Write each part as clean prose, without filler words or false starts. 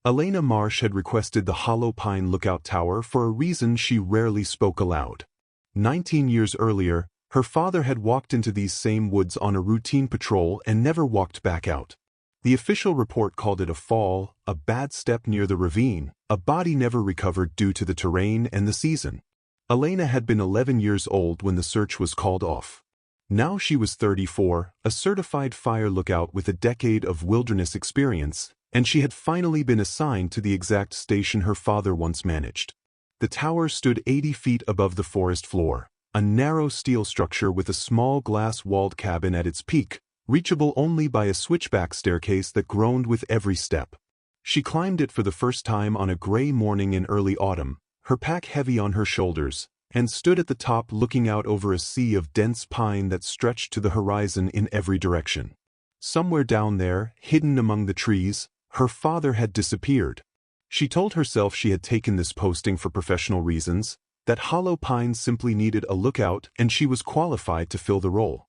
Elena Marsh had requested the Hollow Pine Lookout Tower for a reason she rarely spoke aloud. 19 years earlier, her father had walked into these same woods on a routine patrol and never walked back out. The official report called it a fall, a bad step near the ravine, a body never recovered due to the terrain and the season. Elena had been 11 years old when the search was called off. Now she was 34, a certified fire lookout with a decade of wilderness experience, and she had finally been assigned to the exact station her father once managed. The tower stood 80 feet above the forest floor, a narrow steel structure with a small glass-walled cabin at its peak, reachable only by a switchback staircase that groaned with every step. She climbed it for the first time on a gray morning in early autumn, her pack heavy on her shoulders, and stood at the top looking out over a sea of dense pine that stretched to the horizon in every direction. Somewhere down there, hidden among the trees, her father had disappeared. She told herself she had taken this posting for professional reasons, that Hollow Pine simply needed a lookout and she was qualified to fill the role.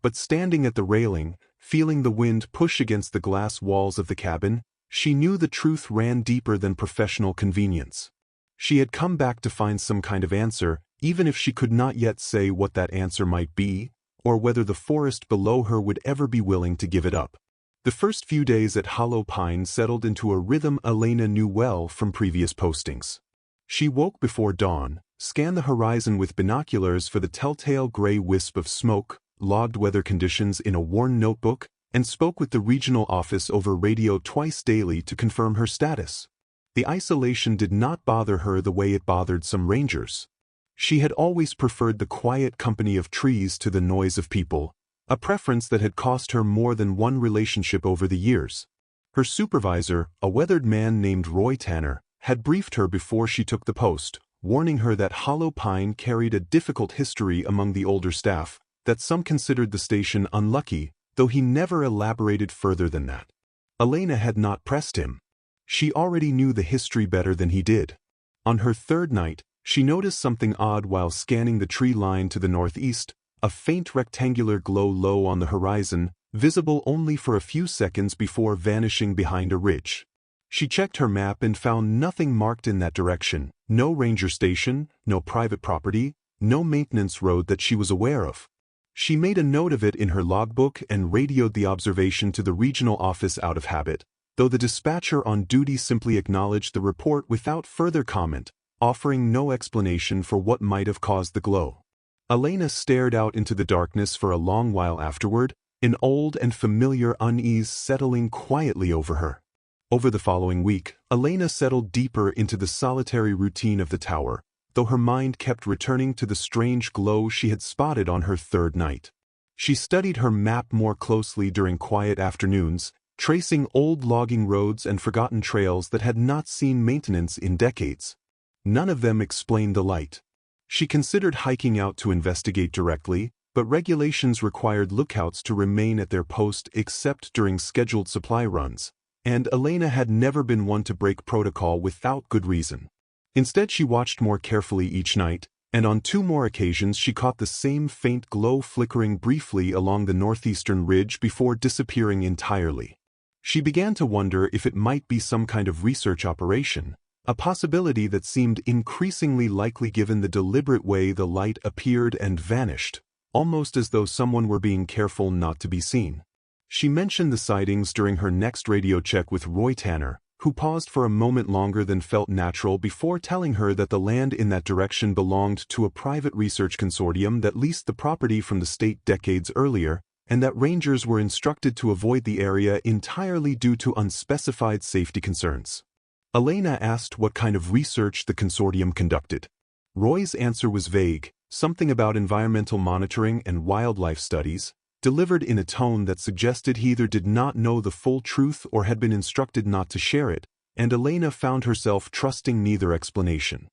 But standing at the railing, feeling the wind push against the glass walls of the cabin, she knew the truth ran deeper than professional convenience. She had come back to find some kind of answer, even if she could not yet say what that answer might be, or whether the forest below her would ever be willing to give it up. The first few days at Hollow Pine settled into a rhythm Elena knew well from previous postings. She woke before dawn, scanned the horizon with binoculars for the telltale gray wisp of smoke, logged weather conditions in a worn notebook, and spoke with the regional office over radio twice daily to confirm her status. The isolation did not bother her the way it bothered some rangers. She had always preferred the quiet company of trees to the noise of people, a preference that had cost her more than one relationship over the years. Her supervisor, a weathered man named Roy Tanner, had briefed her before she took the post, warning her that Hollow Pine carried a difficult history among the older staff, that some considered the station unlucky, though he never elaborated further than that. Elena had not pressed him. She already knew the history better than he did. On her third night, she noticed something odd while scanning the tree line to the northeast, a faint rectangular glow low on the horizon, visible only for a few seconds before vanishing behind a ridge. She checked her map and found nothing marked in that direction, no ranger station, no private property, no maintenance road that she was aware of. She made a note of it in her logbook and radioed the observation to the regional office out of habit, though the dispatcher on duty simply acknowledged the report without further comment, offering no explanation for what might have caused the glow. Elena stared out into the darkness for a long while afterward, an old and familiar unease settling quietly over her. Over the following week, Elena settled deeper into the solitary routine of the tower, though her mind kept returning to the strange glow she had spotted on her third night. She studied her map more closely during quiet afternoons, tracing old logging roads and forgotten trails that had not seen maintenance in decades. None of them explained the light. She considered hiking out to investigate directly, but regulations required lookouts to remain at their post except during scheduled supply runs, and Elena had never been one to break protocol without good reason. Instead, she watched more carefully each night, and on 2 more occasions she caught the same faint glow flickering briefly along the northeastern ridge before disappearing entirely. She began to wonder if it might be some kind of research operation, a possibility that seemed increasingly likely given the deliberate way the light appeared and vanished, almost as though someone were being careful not to be seen. She mentioned the sightings during her next radio check with Roy Tanner, who paused for a moment longer than felt natural before telling her that the land in that direction belonged to a private research consortium that leased the property from the state decades earlier, and that rangers were instructed to avoid the area entirely due to unspecified safety concerns. Elena asked what kind of research the consortium conducted. Roy's answer was vague, something about environmental monitoring and wildlife studies, delivered in a tone that suggested he either did not know the full truth or had been instructed not to share it, and Elena found herself trusting neither explanation.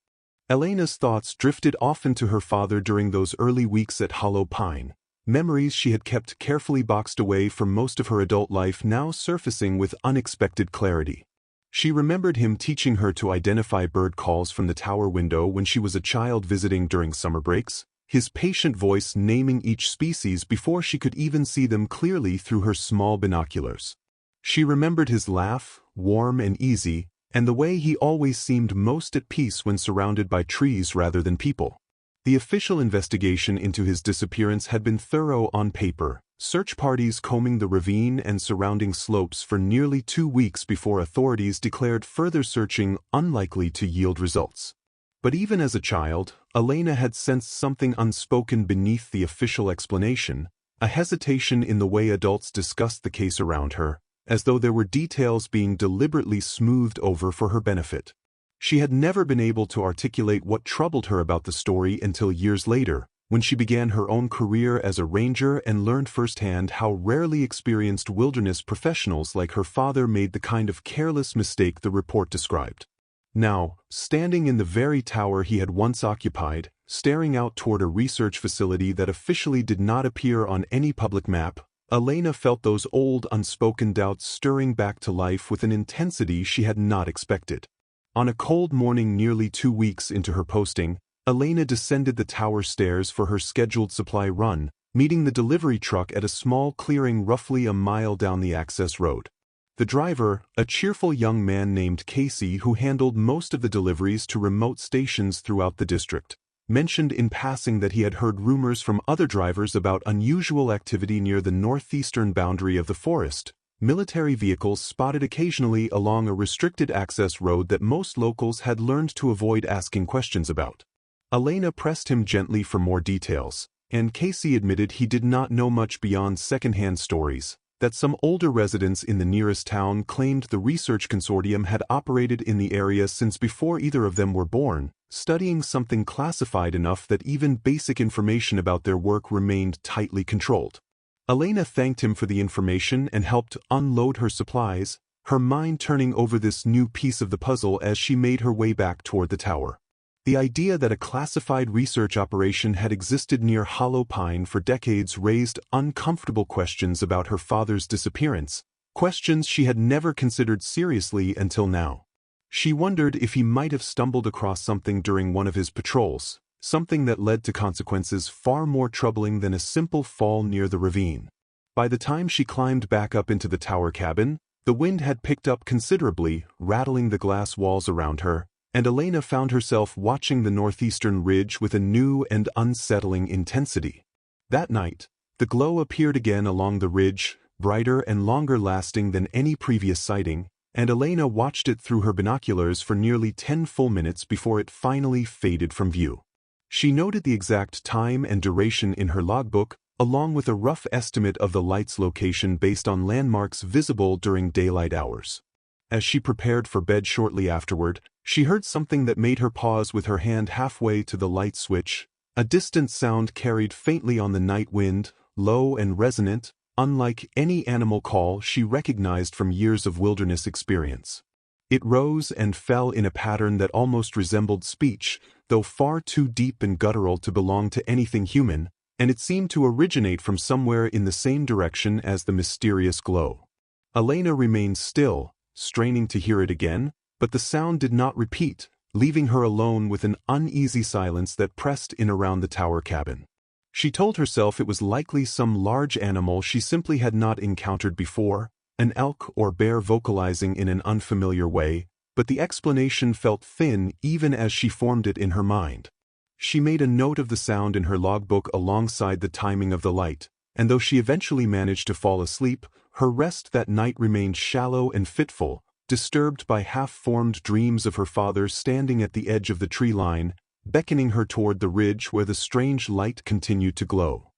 Elena's thoughts drifted often to her father during those early weeks at Hollow Pine, memories she had kept carefully boxed away for most of her adult life now surfacing with unexpected clarity. She remembered him teaching her to identify bird calls from the tower window when she was a child visiting during summer breaks, his patient voice naming each species before she could even see them clearly through her small binoculars. She remembered his laugh, warm and easy, and the way he always seemed most at peace when surrounded by trees rather than people. The official investigation into his disappearance had been thorough on paper, search parties combing the ravine and surrounding slopes for nearly 2 weeks before authorities declared further searching unlikely to yield results. But even as a child, Elena had sensed something unspoken beneath the official explanation, a hesitation in the way adults discussed the case around her, as though there were details being deliberately smoothed over for her benefit. She had never been able to articulate what troubled her about the story until years later, when she began her own career as a ranger and learned firsthand how rarely experienced wilderness professionals like her father made the kind of careless mistake the report described. Now, standing in the very tower he had once occupied, staring out toward a research facility that officially did not appear on any public map, Elena felt those old unspoken doubts stirring back to life with an intensity she had not expected. On a cold morning nearly 2 weeks into her posting, Elena descended the tower stairs for her scheduled supply run, meeting the delivery truck at a small clearing roughly a mile down the access road. The driver, a cheerful young man named Casey who handled most of the deliveries to remote stations throughout the district, mentioned in passing that he had heard rumors from other drivers about unusual activity near the northeastern boundary of the forest. Military vehicles spotted occasionally along a restricted access road that most locals had learned to avoid asking questions about. Elena pressed him gently for more details, and Casey admitted he did not know much beyond second-hand stories, that some older residents in the nearest town claimed the research consortium had operated in the area since before either of them were born, studying something classified enough that even basic information about their work remained tightly controlled. Elena thanked him for the information and helped unload her supplies, her mind turning over this new piece of the puzzle as she made her way back toward the tower. The idea that a classified research operation had existed near Hollow Pine for decades raised uncomfortable questions about her father's disappearance, questions she had never considered seriously until now. She wondered if he might have stumbled across something during one of his patrols, something that led to consequences far more troubling than a simple fall near the ravine. By the time she climbed back up into the tower cabin, the wind had picked up considerably, rattling the glass walls around her, and Elena found herself watching the northeastern ridge with a new and unsettling intensity. That night, the glow appeared again along the ridge, brighter and longer lasting than any previous sighting, and Elena watched it through her binoculars for nearly 10 full minutes before it finally faded from view. She noted the exact time and duration in her logbook, along with a rough estimate of the light's location based on landmarks visible during daylight hours. As she prepared for bed shortly afterward, she heard something that made her pause with her hand halfway to the light switch, a distant sound carried faintly on the night wind, low and resonant, unlike any animal call she recognized from years of wilderness experience. It rose and fell in a pattern that almost resembled speech, though far too deep and guttural to belong to anything human, and it seemed to originate from somewhere in the same direction as the mysterious glow. Elena remained still, straining to hear it again, but the sound did not repeat, leaving her alone with an uneasy silence that pressed in around the tower cabin. She told herself it was likely some large animal she simply had not encountered before, an elk or bear vocalizing in an unfamiliar way, but the explanation felt thin even as she formed it in her mind. She made a note of the sound in her logbook alongside the timing of the light, and though she eventually managed to fall asleep, her rest that night remained shallow and fitful, disturbed by half-formed dreams of her father standing at the edge of the tree line, beckoning her toward the ridge where the strange light continued to glow.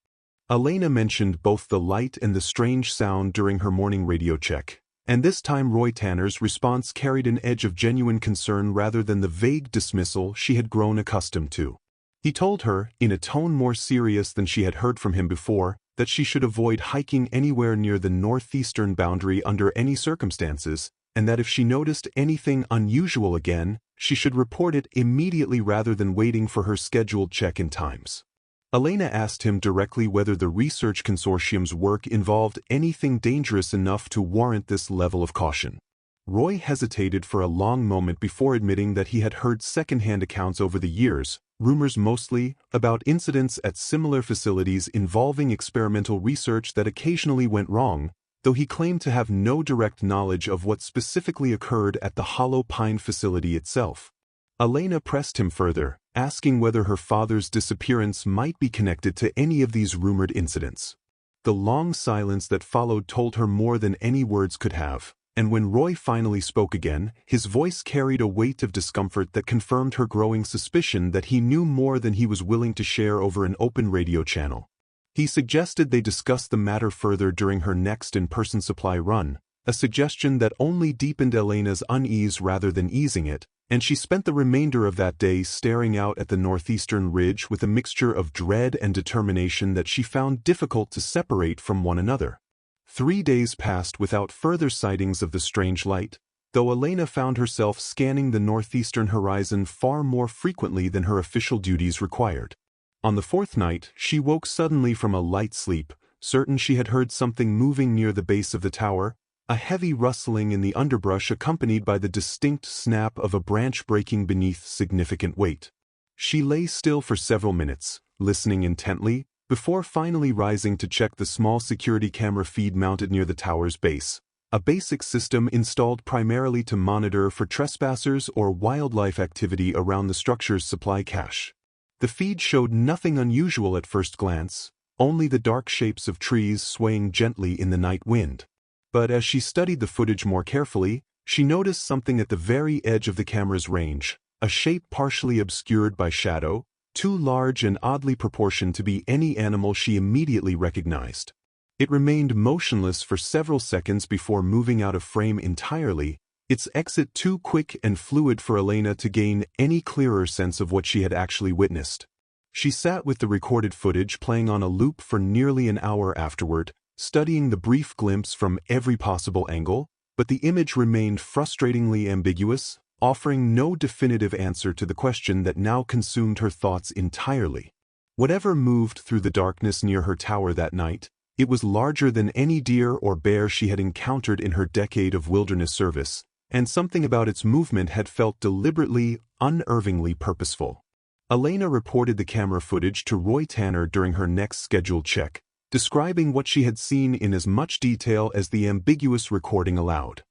Elena mentioned both the light and the strange sound during her morning radio check, and this time Roy Tanner's response carried an edge of genuine concern rather than the vague dismissal she had grown accustomed to. He told her, in a tone more serious than she had heard from him before, that she should avoid hiking anywhere near the northeastern boundary under any circumstances, and that if she noticed anything unusual again, she should report it immediately rather than waiting for her scheduled check-in times. Elena asked him directly whether the research consortium's work involved anything dangerous enough to warrant this level of caution. Roy hesitated for a long moment before admitting that he had heard second-hand accounts over the years, rumors mostly, about incidents at similar facilities involving experimental research that occasionally went wrong, though he claimed to have no direct knowledge of what specifically occurred at the Hollow Pine facility itself. Elena pressed him further, asking whether her father's disappearance might be connected to any of these rumored incidents. The long silence that followed told her more than any words could have, and when Roy finally spoke again, his voice carried a weight of discomfort that confirmed her growing suspicion that he knew more than he was willing to share over an open radio channel. He suggested they discuss the matter further during her next in-person supply run, a suggestion that only deepened Elena's unease rather than easing it, and she spent the remainder of that day staring out at the northeastern ridge with a mixture of dread and determination that she found difficult to separate from one another. 3 days passed without further sightings of the strange light, though Elena found herself scanning the northeastern horizon far more frequently than her official duties required. On the 4th night, she woke suddenly from a light sleep, certain she had heard something moving near the base of the tower, a heavy rustling in the underbrush accompanied by the distinct snap of a branch breaking beneath significant weight. She lay still for several minutes, listening intently, before finally rising to check the small security camera feed mounted near the tower's base, a basic system installed primarily to monitor for trespassers or wildlife activity around the structure's supply cache. The feed showed nothing unusual at first glance, only the dark shapes of trees swaying gently in the night wind. But as she studied the footage more carefully, she noticed something at the very edge of the camera's range, a shape partially obscured by shadow, too large and oddly proportioned to be any animal she immediately recognized. It remained motionless for several seconds before moving out of frame entirely, its exit too quick and fluid for Elena to gain any clearer sense of what she had actually witnessed. She sat with the recorded footage playing on a loop for nearly an hour afterward, studying the brief glimpse from every possible angle, but the image remained frustratingly ambiguous, offering no definitive answer to the question that now consumed her thoughts entirely. Whatever moved through the darkness near her tower that night, it was larger than any deer or bear she had encountered in her decade of wilderness service, and something about its movement had felt deliberately, unnervingly purposeful. Elena reported the camera footage to Roy Tanner during her next scheduled check, describing what she had seen in as much detail as the ambiguous recording allowed.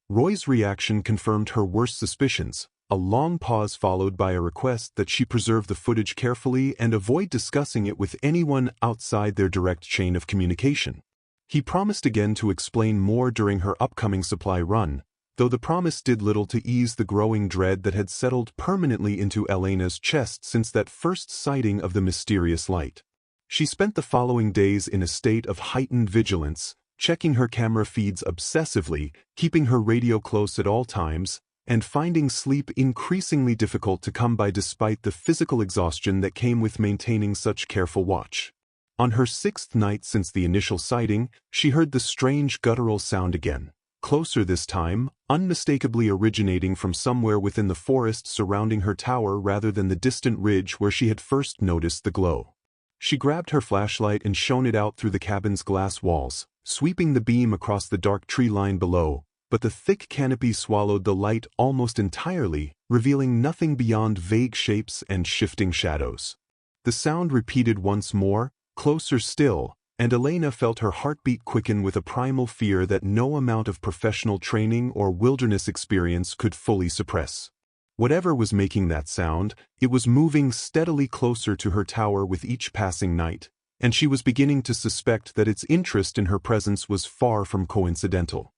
Roy's reaction confirmed her worst suspicions, a long pause followed by a request that she preserve the footage carefully and avoid discussing it with anyone outside their direct chain of communication. He promised again to explain more during her upcoming supply run, though the promise did little to ease the growing dread that had settled permanently into Elena's chest since that first sighting of the mysterious light. She spent the following days in a state of heightened vigilance, checking her camera feeds obsessively, keeping her radio close at all times, and finding sleep increasingly difficult to come by despite the physical exhaustion that came with maintaining such careful watch. On her 6th night since the initial sighting, she heard the strange guttural sound again, closer this time, unmistakably originating from somewhere within the forest surrounding her tower rather than the distant ridge where she had first noticed the glow. She grabbed her flashlight and shone it out through the cabin's glass walls, sweeping the beam across the dark tree line below, but the thick canopy swallowed the light almost entirely, revealing nothing beyond vague shapes and shifting shadows. The sound repeated once more, closer still, and Elena felt her heartbeat quicken with a primal fear that no amount of professional training or wilderness experience could fully suppress. Whatever was making that sound, it was moving steadily closer to her tower with each passing night, and she was beginning to suspect that its interest in her presence was far from coincidental.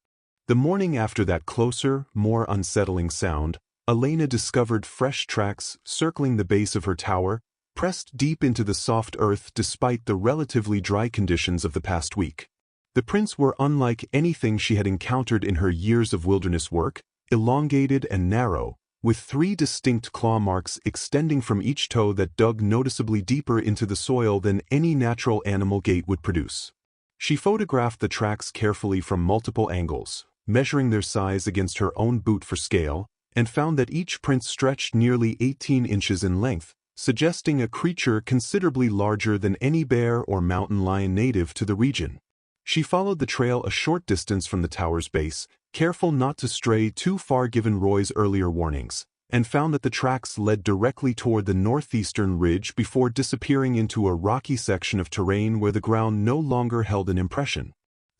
The morning after that closer, more unsettling sound, Elena discovered fresh tracks circling the base of her tower, pressed deep into the soft earth despite the relatively dry conditions of the past week. The prints were unlike anything she had encountered in her years of wilderness work, elongated and narrow, with 3 distinct claw marks extending from each toe that dug noticeably deeper into the soil than any natural animal gait would produce. She photographed the tracks carefully from multiple angles, measuring their size against her own boot for scale, and found that each print stretched nearly 18 inches in length, suggesting a creature considerably larger than any bear or mountain lion native to the region. She followed the trail a short distance from the tower's base, careful not to stray too far given Roy's earlier warnings, and found that the tracks led directly toward the northeastern ridge before disappearing into a rocky section of terrain where the ground no longer held an impression.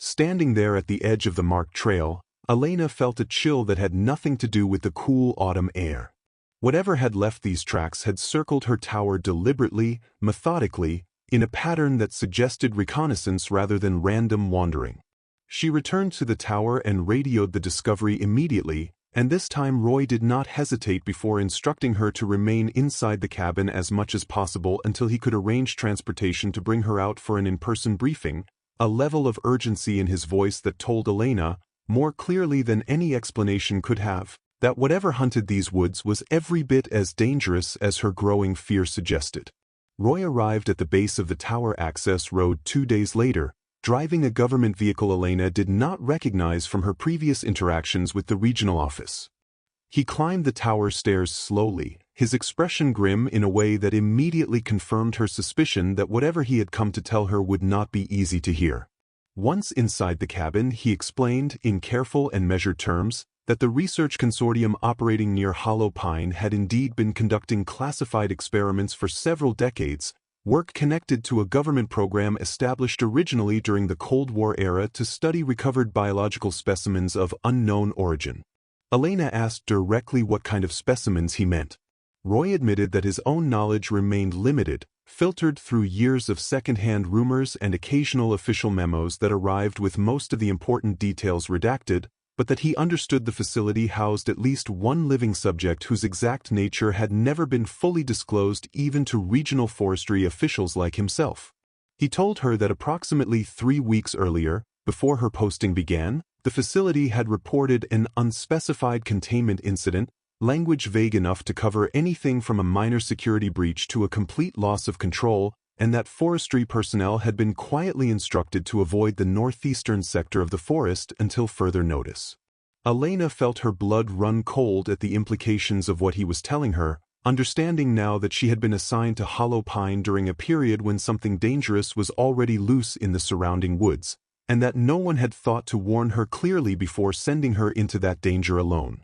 Standing there at the edge of the marked trail, Elena felt a chill that had nothing to do with the cool autumn air. Whatever had left these tracks had circled her tower deliberately, methodically, in a pattern that suggested reconnaissance rather than random wandering. She returned to the tower and radioed the discovery immediately, and this time Roy did not hesitate before instructing her to remain inside the cabin as much as possible until he could arrange transportation to bring her out for an in-person briefing, a level of urgency in his voice that told Elena, more clearly than any explanation could have, that whatever hunted these woods was every bit as dangerous as her growing fear suggested. Roy arrived at the base of the tower access road 2 days later, driving a government vehicle Elena did not recognize from her previous interactions with the regional office. He climbed the tower stairs slowly, his expression grim in a way that immediately confirmed her suspicion that whatever he had come to tell her would not be easy to hear. Once inside the cabin, he explained, in careful and measured terms, that the research consortium operating near Hollow Pine had indeed been conducting classified experiments for several decades, work connected to a government program established originally during the Cold War era to study recovered biological specimens of unknown origin. Elena asked directly what kind of specimens he meant. Roy admitted that his own knowledge remained limited, filtered through years of second-hand rumors and occasional official memos that arrived with most of the important details redacted, but that he understood the facility housed at least one living subject whose exact nature had never been fully disclosed even to regional forestry officials like himself. He told her that approximately 3 weeks earlier, before her posting began, the facility had reported an unspecified containment incident, language vague enough to cover anything from a minor security breach to a complete loss of control, and that forestry personnel had been quietly instructed to avoid the northeastern sector of the forest until further notice. Elena felt her blood run cold at the implications of what he was telling her, understanding now that she had been assigned to Hollow Pine during a period when something dangerous was already loose in the surrounding woods, and that no one had thought to warn her clearly before sending her into that danger alone.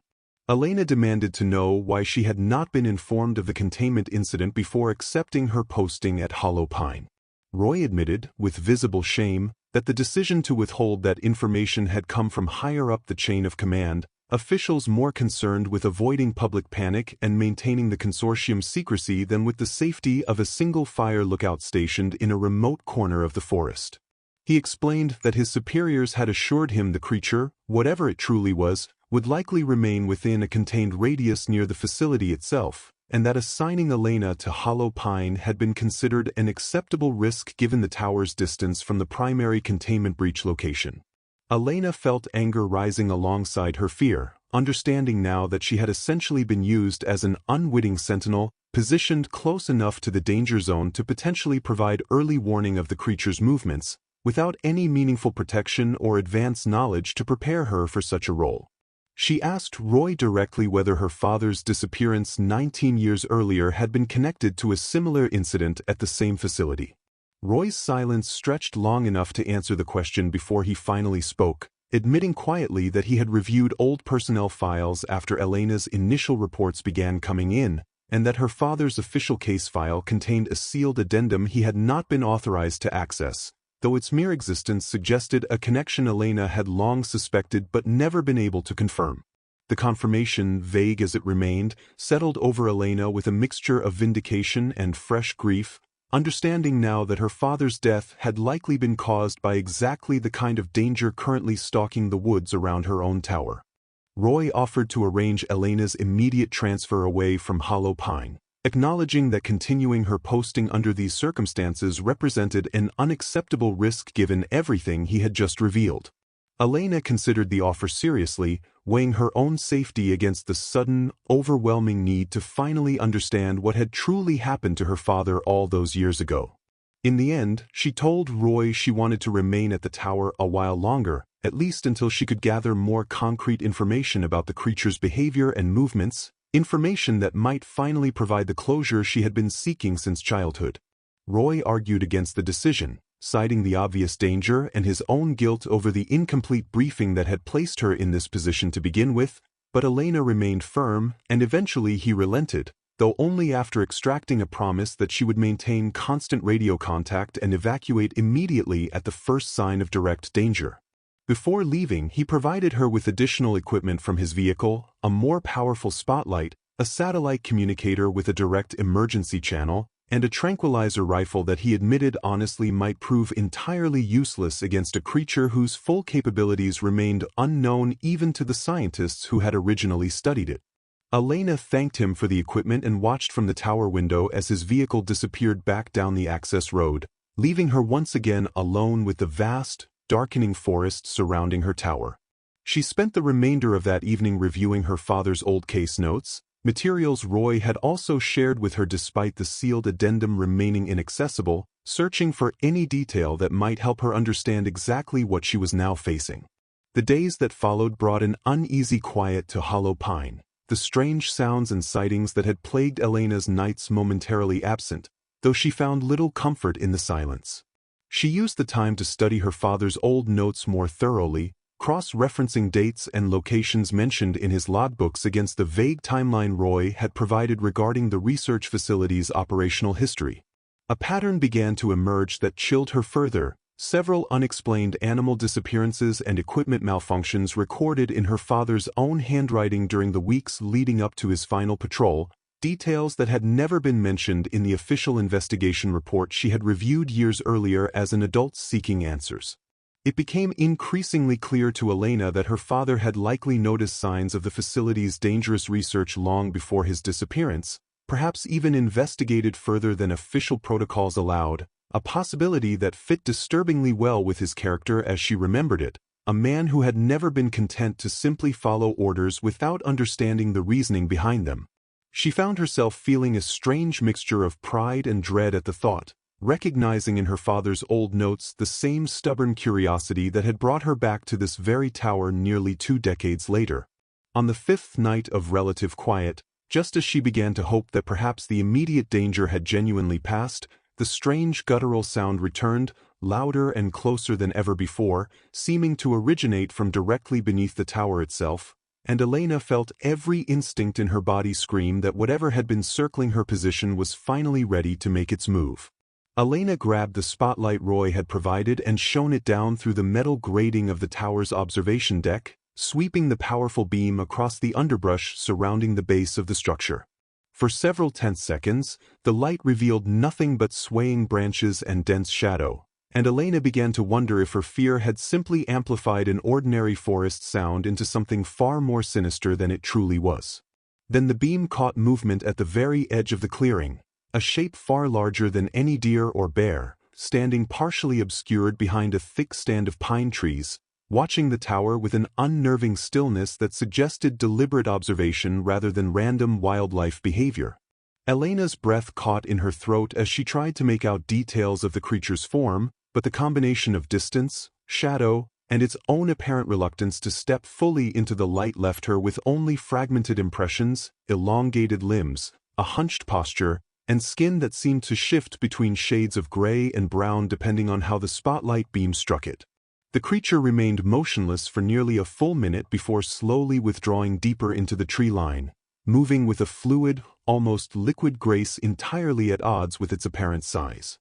Elena demanded to know why she had not been informed of the containment incident before accepting her posting at Hollow Pine. Roy admitted, with visible shame, that the decision to withhold that information had come from higher up the chain of command, officials more concerned with avoiding public panic and maintaining the consortium's secrecy than with the safety of a single fire lookout stationed in a remote corner of the forest. He explained that his superiors had assured him the creature, whatever it truly was, would likely remain within a contained radius near the facility itself, and that assigning Elena to Hollow Pine had been considered an acceptable risk given the tower's distance from the primary containment breach location. Elena felt anger rising alongside her fear, understanding now that she had essentially been used as an unwitting sentinel, positioned close enough to the danger zone to potentially provide early warning of the creature's movements, without any meaningful protection or advanced knowledge to prepare her for such a role. She asked Roy directly whether her father's disappearance 19 years earlier had been connected to a similar incident at the same facility. Roy's silence stretched long enough to answer the question before he finally spoke, admitting quietly that he had reviewed old personnel files after Elena's initial reports began coming in, and that her father's official case file contained a sealed addendum he had not been authorized to access, though its mere existence suggested a connection Elena had long suspected but never been able to confirm. The confirmation, vague as it remained, settled over Elena with a mixture of vindication and fresh grief, understanding now that her father's death had likely been caused by exactly the kind of danger currently stalking the woods around her own tower. Roy offered to arrange Elena's immediate transfer away from Hollow Pine, acknowledging that continuing her posting under these circumstances represented an unacceptable risk given everything he had just revealed. Elena considered the offer seriously, weighing her own safety against the sudden, overwhelming need to finally understand what had truly happened to her father all those years ago. In the end, she told Roy she wanted to remain at the tower a while longer, at least until she could gather more concrete information about the creature's behavior and movements, information that might finally provide the closure she had been seeking since childhood. Roy argued against the decision, citing the obvious danger and his own guilt over the incomplete briefing that had placed her in this position to begin with, but Elena remained firm, and eventually he relented, though only after extracting a promise that she would maintain constant radio contact and evacuate immediately at the first sign of direct danger. Before leaving, he provided her with additional equipment from his vehicle, a more powerful spotlight, a satellite communicator with a direct emergency channel, and a tranquilizer rifle that he admitted honestly might prove entirely useless against a creature whose full capabilities remained unknown even to the scientists who had originally studied it. Elena thanked him for the equipment and watched from the tower window as his vehicle disappeared back down the access road, leaving her once again alone with the vast, darkening forest surrounding her tower. She spent the remainder of that evening reviewing her father's old case notes, materials Roy had also shared with her despite the sealed addendum remaining inaccessible, searching for any detail that might help her understand exactly what she was now facing. The days that followed brought an uneasy quiet to Hollow Pine, the strange sounds and sightings that had plagued Elena's nights momentarily absent, though she found little comfort in the silence. She used the time to study her father's old notes more thoroughly, cross-referencing dates and locations mentioned in his logbooks against the vague timeline Roy had provided regarding the research facility's operational history. A pattern began to emerge that chilled her further, several unexplained animal disappearances and equipment malfunctions recorded in her father's own handwriting during the weeks leading up to his final patrol, details that had never been mentioned in the official investigation report she had reviewed years earlier as an adult seeking answers. It became increasingly clear to Elena that her father had likely noticed signs of the facility's dangerous research long before his disappearance, perhaps even investigated further than official protocols allowed, a possibility that fit disturbingly well with his character as she remembered it, a man who had never been content to simply follow orders without understanding the reasoning behind them. She found herself feeling a strange mixture of pride and dread at the thought, recognizing in her father's old notes the same stubborn curiosity that had brought her back to this very tower nearly 2 decades later. On the 5th night of relative quiet, just as she began to hope that perhaps the immediate danger had genuinely passed, the strange guttural sound returned, louder and closer than ever before, seeming to originate from directly beneath the tower itself, and Elena felt every instinct in her body scream that whatever had been circling her position was finally ready to make its move. Elena grabbed the spotlight Roy had provided and shone it down through the metal grating of the tower's observation deck, sweeping the powerful beam across the underbrush surrounding the base of the structure. For several tense seconds, the light revealed nothing but swaying branches and dense shadow, and Elena began to wonder if her fear had simply amplified an ordinary forest sound into something far more sinister than it truly was. Then the beam caught movement at the very edge of the clearing, a shape far larger than any deer or bear, standing partially obscured behind a thick stand of pine trees, watching the tower with an unnerving stillness that suggested deliberate observation rather than random wildlife behavior. Elena's breath caught in her throat as she tried to make out details of the creature's form, but the combination of distance, shadow, and its own apparent reluctance to step fully into the light left her with only fragmented impressions, elongated limbs, a hunched posture, and skin that seemed to shift between shades of gray and brown depending on how the spotlight beam struck it. The creature remained motionless for nearly a full minute before slowly withdrawing deeper into the tree line, moving with a fluid, almost liquid grace entirely at odds with its apparent size.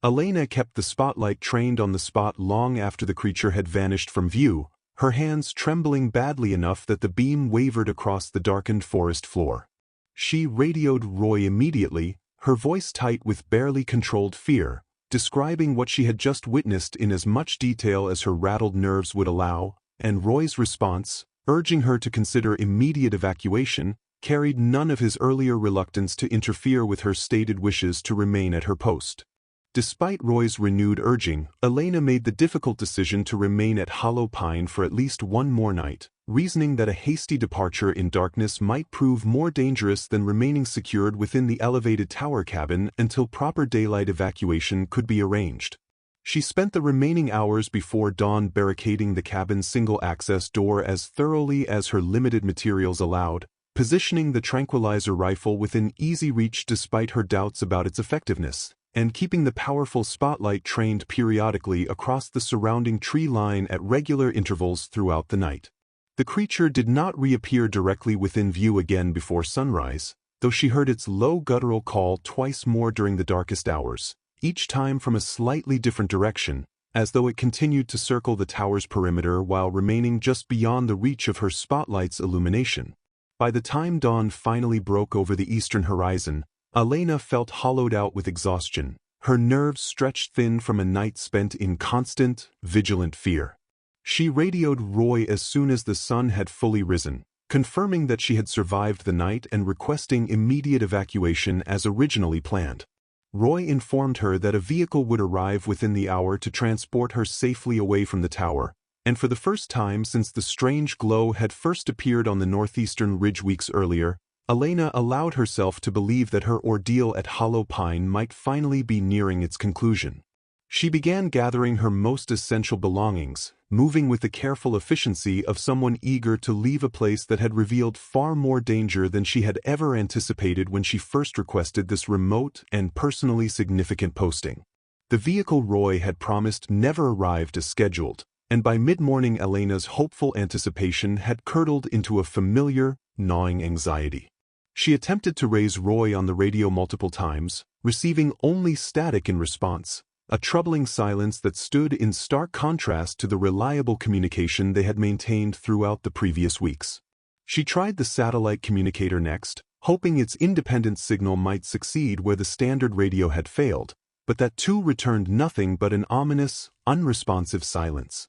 Elena kept the spotlight trained on the spot long after the creature had vanished from view, her hands trembling badly enough that the beam wavered across the darkened forest floor. She radioed Roy immediately, her voice tight with barely controlled fear, describing what she had just witnessed in as much detail as her rattled nerves would allow, and Roy's response, urging her to consider immediate evacuation, carried none of his earlier reluctance to interfere with her stated wishes to remain at her post. Despite Roy's renewed urging, Elena made the difficult decision to remain at Hollow Pine for at least one more night, reasoning that a hasty departure in darkness might prove more dangerous than remaining secured within the elevated tower cabin until proper daylight evacuation could be arranged. She spent the remaining hours before dawn barricading the cabin's single-access door as thoroughly as her limited materials allowed, positioning the tranquilizer rifle within easy reach despite her doubts about its effectiveness, and keeping the powerful spotlight trained periodically across the surrounding tree line at regular intervals throughout the night. The creature did not reappear directly within view again before sunrise, though she heard its low guttural call twice more during the darkest hours, each time from a slightly different direction, as though it continued to circle the tower's perimeter while remaining just beyond the reach of her spotlight's illumination. By the time dawn finally broke over the eastern horizon, Elena felt hollowed out with exhaustion, her nerves stretched thin from a night spent in constant, vigilant fear. She radioed Roy as soon as the sun had fully risen, confirming that she had survived the night and requesting immediate evacuation as originally planned. Roy informed her that a vehicle would arrive within the hour to transport her safely away from the tower, and for the first time since the strange glow had first appeared on the northeastern ridge weeks earlier, Elena allowed herself to believe that her ordeal at Hollow Pine might finally be nearing its conclusion. She began gathering her most essential belongings, moving with the careful efficiency of someone eager to leave a place that had revealed far more danger than she had ever anticipated when she first requested this remote and personally significant posting. The vehicle Roy had promised never arrived as scheduled, and by mid-morning Elena's hopeful anticipation had curdled into a familiar, gnawing anxiety. She attempted to raise Roy on the radio multiple times, receiving only static in response, a troubling silence that stood in stark contrast to the reliable communication they had maintained throughout the previous weeks. She tried the satellite communicator next, hoping its independent signal might succeed where the standard radio had failed, but that too returned nothing but an ominous, unresponsive silence.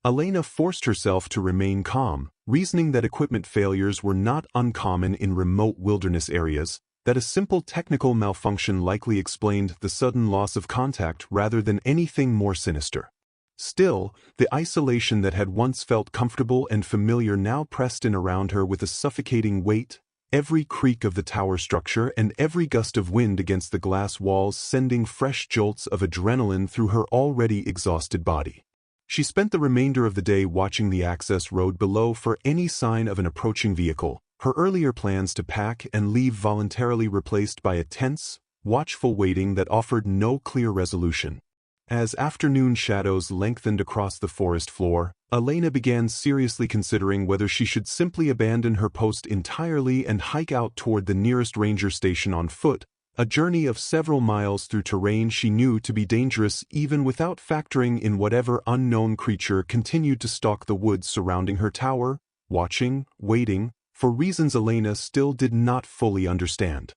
Elena forced herself to remain calm, reasoning that equipment failures were not uncommon in remote wilderness areas, that a simple technical malfunction likely explained the sudden loss of contact rather than anything more sinister. Still, the isolation that had once felt comfortable and familiar now pressed in around her with a suffocating weight, every creak of the tower structure and every gust of wind against the glass walls sending fresh jolts of adrenaline through her already exhausted body. She spent the remainder of the day watching the access road below for any sign of an approaching vehicle, her earlier plans to pack and leave voluntarily replaced by a tense, watchful waiting that offered no clear resolution. As afternoon shadows lengthened across the forest floor, Elena began seriously considering whether she should simply abandon her post entirely and hike out toward the nearest ranger station on foot, a journey of several miles through terrain she knew to be dangerous even without factoring in whatever unknown creature continued to stalk the woods surrounding her tower, watching, waiting, for reasons Elena still did not fully understand.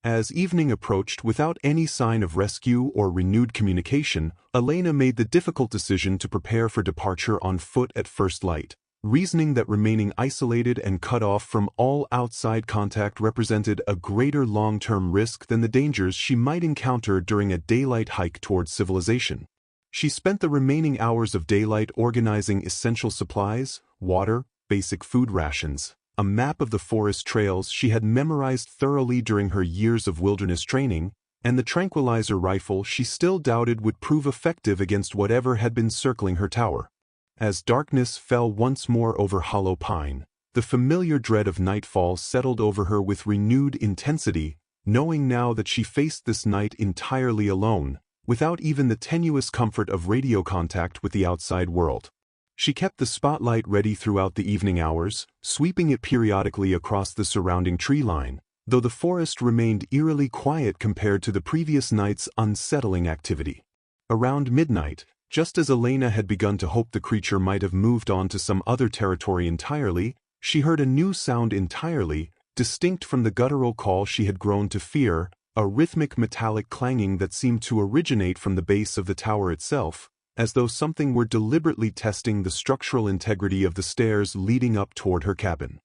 As evening approached without any sign of rescue or renewed communication, Elena made the difficult decision to prepare for departure on foot at first light, reasoning that remaining isolated and cut off from all outside contact represented a greater long-term risk than the dangers she might encounter during a daylight hike towards civilization. She spent the remaining hours of daylight organizing essential supplies, water, basic food rations, a map of the forest trails she had memorized thoroughly during her years of wilderness training, and the tranquilizer rifle she still doubted would prove effective against whatever had been circling her tower. As darkness fell once more over Hollow Pine, the familiar dread of nightfall settled over her with renewed intensity, knowing now that she faced this night entirely alone, without even the tenuous comfort of radio contact with the outside world. She kept the spotlight ready throughout the evening hours, sweeping it periodically across the surrounding tree line, though the forest remained eerily quiet compared to the previous night's unsettling activity. Around midnight, just as Elena had begun to hope the creature might have moved on to some other territory entirely, she heard a new sound entirely, distinct from the guttural call she had grown to fear, a rhythmic metallic clanging that seemed to originate from the base of the tower itself, as though something were deliberately testing the structural integrity of the stairs leading up toward her cabin.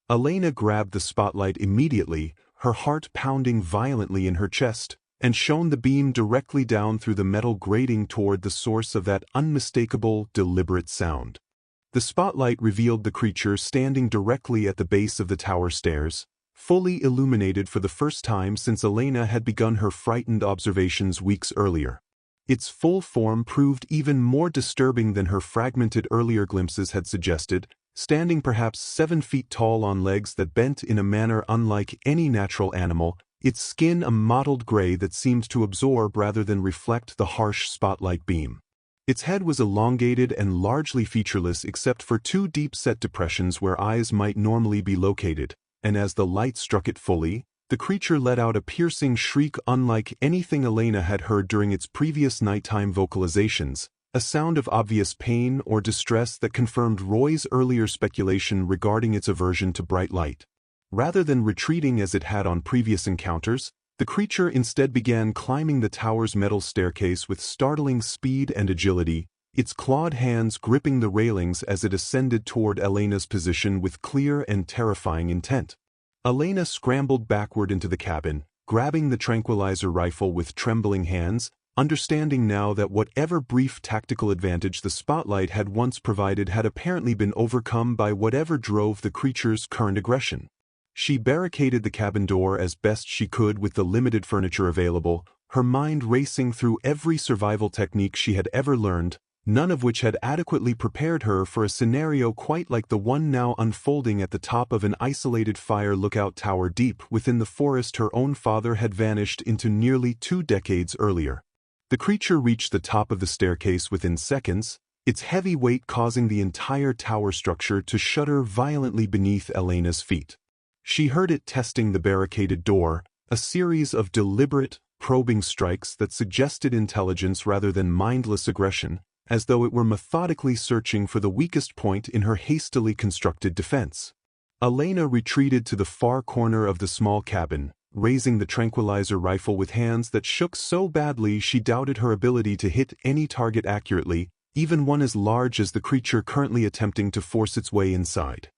Elena grabbed the spotlight immediately, her heart pounding violently in her chest, and shone the beam directly down through the metal grating toward the source of that unmistakable, deliberate sound. The spotlight revealed the creature standing directly at the base of the tower stairs, fully illuminated for the first time since Elena had begun her frightened observations weeks earlier. Its full form proved even more disturbing than her fragmented earlier glimpses had suggested, standing perhaps 7 feet tall on legs that bent in a manner unlike any natural animal, its skin a mottled gray that seemed to absorb rather than reflect the harsh spotlight beam. Its head was elongated and largely featureless except for 2 deep-set depressions where eyes might normally be located, and as the light struck it fully, the creature let out a piercing shriek unlike anything Elena had heard during its previous nighttime vocalizations, a sound of obvious pain or distress that confirmed Roy's earlier speculation regarding its aversion to bright light. Rather than retreating as it had on previous encounters, the creature instead began climbing the tower's metal staircase with startling speed and agility, its clawed hands gripping the railings as it ascended toward Elena's position with clear and terrifying intent. Elena scrambled backward into the cabin, grabbing the tranquilizer rifle with trembling hands, understanding now that whatever brief tactical advantage the spotlight had once provided had apparently been overcome by whatever drove the creature's current aggression. She barricaded the cabin door as best she could with the limited furniture available, her mind racing through every survival technique she had ever learned, none of which had adequately prepared her for a scenario quite like the one now unfolding at the top of an isolated fire lookout tower deep within the forest her own father had vanished into nearly 2 decades earlier. The creature reached the top of the staircase within seconds, its heavy weight causing the entire tower structure to shudder violently beneath Elena's feet. She heard it testing the barricaded door, a series of deliberate, probing strikes that suggested intelligence rather than mindless aggression, as though it were methodically searching for the weakest point in her hastily constructed defense. Elena retreated to the far corner of the small cabin, raising the tranquilizer rifle with hands that shook so badly she doubted her ability to hit any target accurately, even one as large as the creature currently attempting to force its way inside.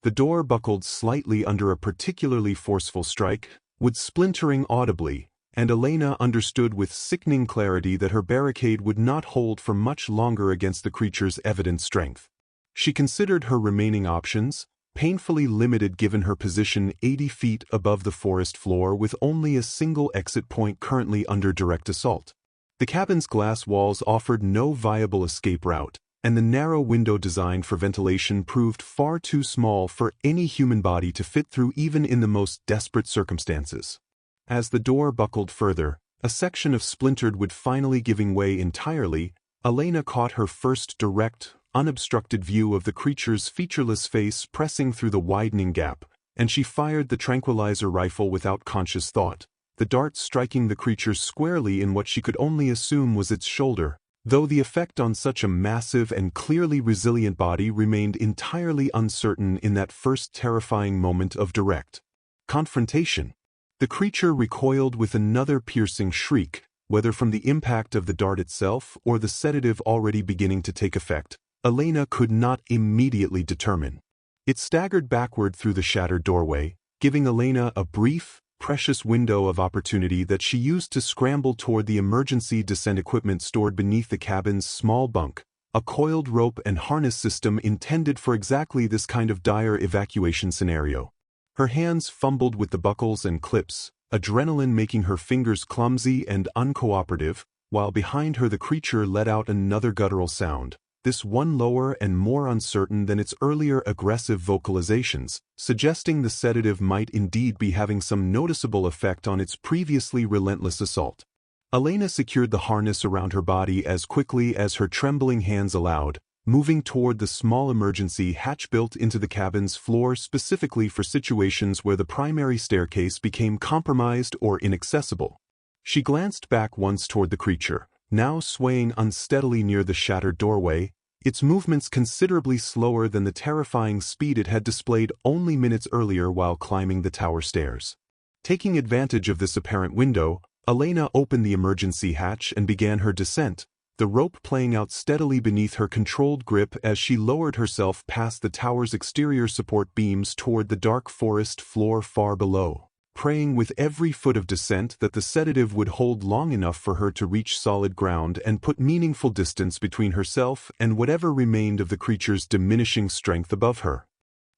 The door buckled slightly under a particularly forceful strike, wood splintering audibly, and Elena understood with sickening clarity that her barricade would not hold for much longer against the creature's evident strength. She considered her remaining options, painfully limited given her position 80 feet above the forest floor with only a single exit point currently under direct assault. The cabin's glass walls offered no viable escape route, and the narrow window designed for ventilation proved far too small for any human body to fit through even in the most desperate circumstances. As the door buckled further, a section of splintered wood finally giving way entirely, Elena caught her first direct, unobstructed view of the creature's featureless face pressing through the widening gap, and she fired the tranquilizer rifle without conscious thought, the dart striking the creature squarely in what she could only assume was its shoulder, though the effect on such a massive and clearly resilient body remained entirely uncertain in that first terrifying moment of direct confrontation. The creature recoiled with another piercing shriek, whether from the impact of the dart itself or the sedative already beginning to take effect, Elena could not immediately determine. It staggered backward through the shattered doorway, giving Elena a brief, precious window of opportunity that she used to scramble toward the emergency descent equipment stored beneath the cabin's small bunk, a coiled rope and harness system intended for exactly this kind of dire evacuation scenario. Her hands fumbled with the buckles and clips, adrenaline making her fingers clumsy and uncooperative, while behind her the creature let out another guttural sound, this one lower and more uncertain than its earlier aggressive vocalizations, suggesting the sedative might indeed be having some noticeable effect on its previously relentless assault. Elena secured the harness around her body as quickly as her trembling hands allowed, moving toward the small emergency hatch built into the cabin's floor specifically for situations where the primary staircase became compromised or inaccessible. She glanced back once toward the creature, now swaying unsteadily near the shattered doorway, its movements considerably slower than the terrifying speed it had displayed only minutes earlier while climbing the tower stairs. Taking advantage of this apparent window, Elena opened the emergency hatch and began her descent, the rope playing out steadily beneath her controlled grip as she lowered herself past the tower's exterior support beams toward the dark forest floor far below, praying with every foot of descent that the sedative would hold long enough for her to reach solid ground and put meaningful distance between herself and whatever remained of the creature's diminishing strength above her.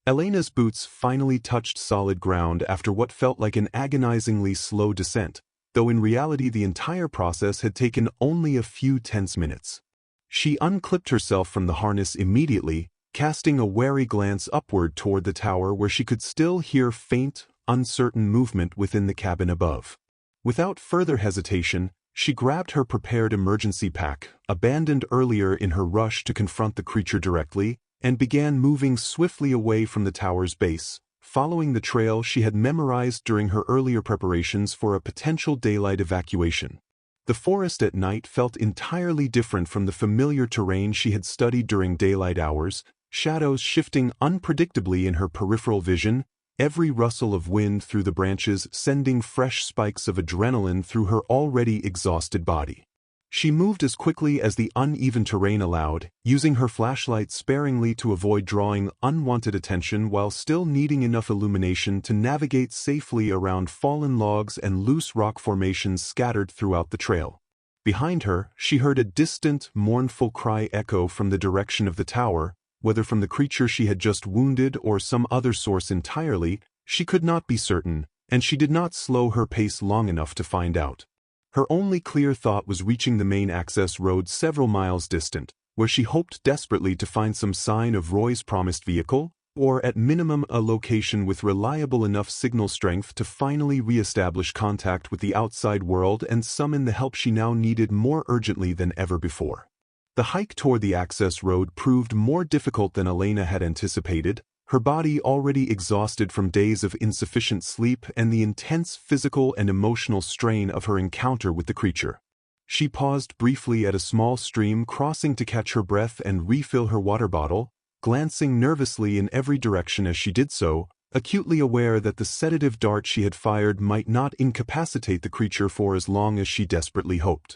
Elena's boots finally touched solid ground after what felt like an agonizingly slow descent, though in reality the entire process had taken only a few tense minutes. She unclipped herself from the harness immediately, casting a wary glance upward toward the tower where she could still hear faint, uncertain movement within the cabin above. Without further hesitation, she grabbed her prepared emergency pack, abandoned earlier in her rush to confront the creature directly, and began moving swiftly away from the tower's base, following the trail she had memorized during her earlier preparations for a potential daylight evacuation. The forest at night felt entirely different from the familiar terrain she had studied during daylight hours, shadows shifting unpredictably in her peripheral vision, every rustle of wind through the branches sending fresh spikes of adrenaline through her already exhausted body. She moved as quickly as the uneven terrain allowed, using her flashlight sparingly to avoid drawing unwanted attention while still needing enough illumination to navigate safely around fallen logs and loose rock formations scattered throughout the trail. Behind her, she heard a distant, mournful cry echo from the direction of the tower. Whether from the creature she had just wounded or some other source entirely, she could not be certain, and she did not slow her pace long enough to find out. Her only clear thought was reaching the main access road several miles distant, where she hoped desperately to find some sign of Roy's promised vehicle, or at minimum a location with reliable enough signal strength to finally re-establish contact with the outside world and summon the help she now needed more urgently than ever before. The hike toward the access road proved more difficult than Elena had anticipated, her body already exhausted from days of insufficient sleep and the intense physical and emotional strain of her encounter with the creature. She paused briefly at a small stream crossing to catch her breath and refill her water bottle, glancing nervously in every direction as she did so, acutely aware that the sedative dart she had fired might not incapacitate the creature for as long as she desperately hoped.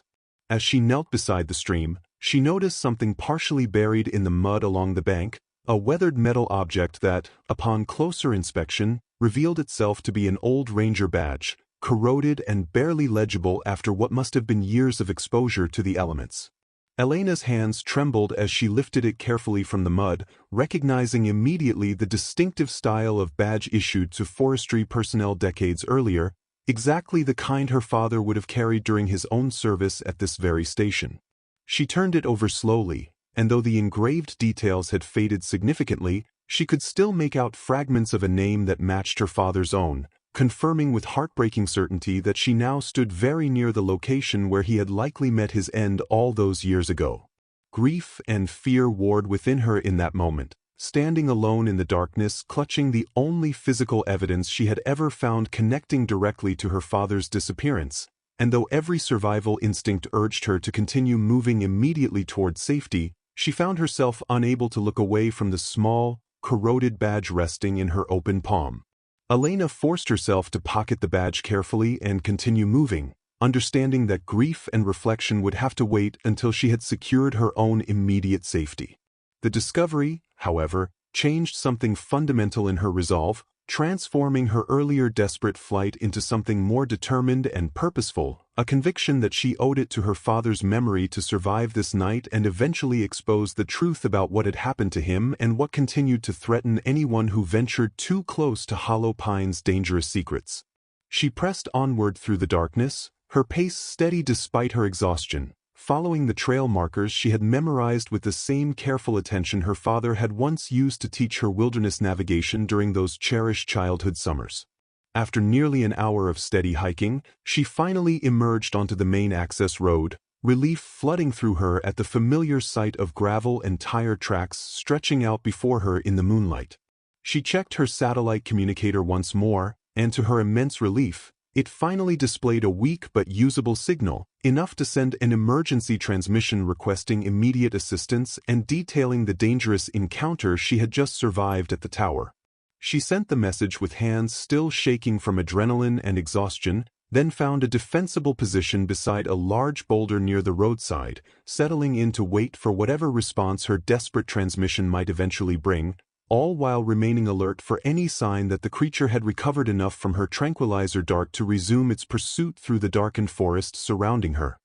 As she knelt beside the stream, she noticed something partially buried in the mud along the bank, a weathered metal object that, upon closer inspection, revealed itself to be an old ranger badge, corroded and barely legible after what must have been years of exposure to the elements. Elena's hands trembled as she lifted it carefully from the mud, recognizing immediately the distinctive style of badge issued to forestry personnel decades earlier, exactly the kind her father would have carried during his own service at this very station. She turned it over slowly, and though the engraved details had faded significantly, she could still make out fragments of a name that matched her father's own, confirming with heartbreaking certainty that she now stood very near the location where he had likely met his end all those years ago. Grief and fear warred within her in that moment, standing alone in the darkness, clutching the only physical evidence she had ever found connecting directly to her father's disappearance. And though every survival instinct urged her to continue moving immediately toward safety, she found herself unable to look away from the small, corroded badge resting in her open palm. Elena forced herself to pocket the badge carefully and continue moving, understanding that grief and reflection would have to wait until she had secured her own immediate safety. The discovery, however, changed something fundamental in her resolve, transforming her earlier desperate flight into something more determined and purposeful, a conviction that she owed it to her father's memory to survive this night and eventually expose the truth about what had happened to him and what continued to threaten anyone who ventured too close to Hollow Pine's dangerous secrets. She pressed onward through the darkness, her pace steady despite her exhaustion, following the trail markers she had memorized with the same careful attention her father had once used to teach her wilderness navigation during those cherished childhood summers. After nearly an hour of steady hiking, she finally emerged onto the main access road, relief flooding through her at the familiar sight of gravel and tire tracks stretching out before her in the moonlight. She checked her satellite communicator once more, and to her immense relief, it finally displayed a weak but usable signal, enough to send an emergency transmission requesting immediate assistance and detailing the dangerous encounter she had just survived at the tower. She sent the message with hands still shaking from adrenaline and exhaustion, then found a defensible position beside a large boulder near the roadside, settling in to wait for whatever response her desperate transmission might eventually bring, all while remaining alert for any sign that the creature had recovered enough from her tranquilizer dart to resume its pursuit through the darkened forest surrounding her.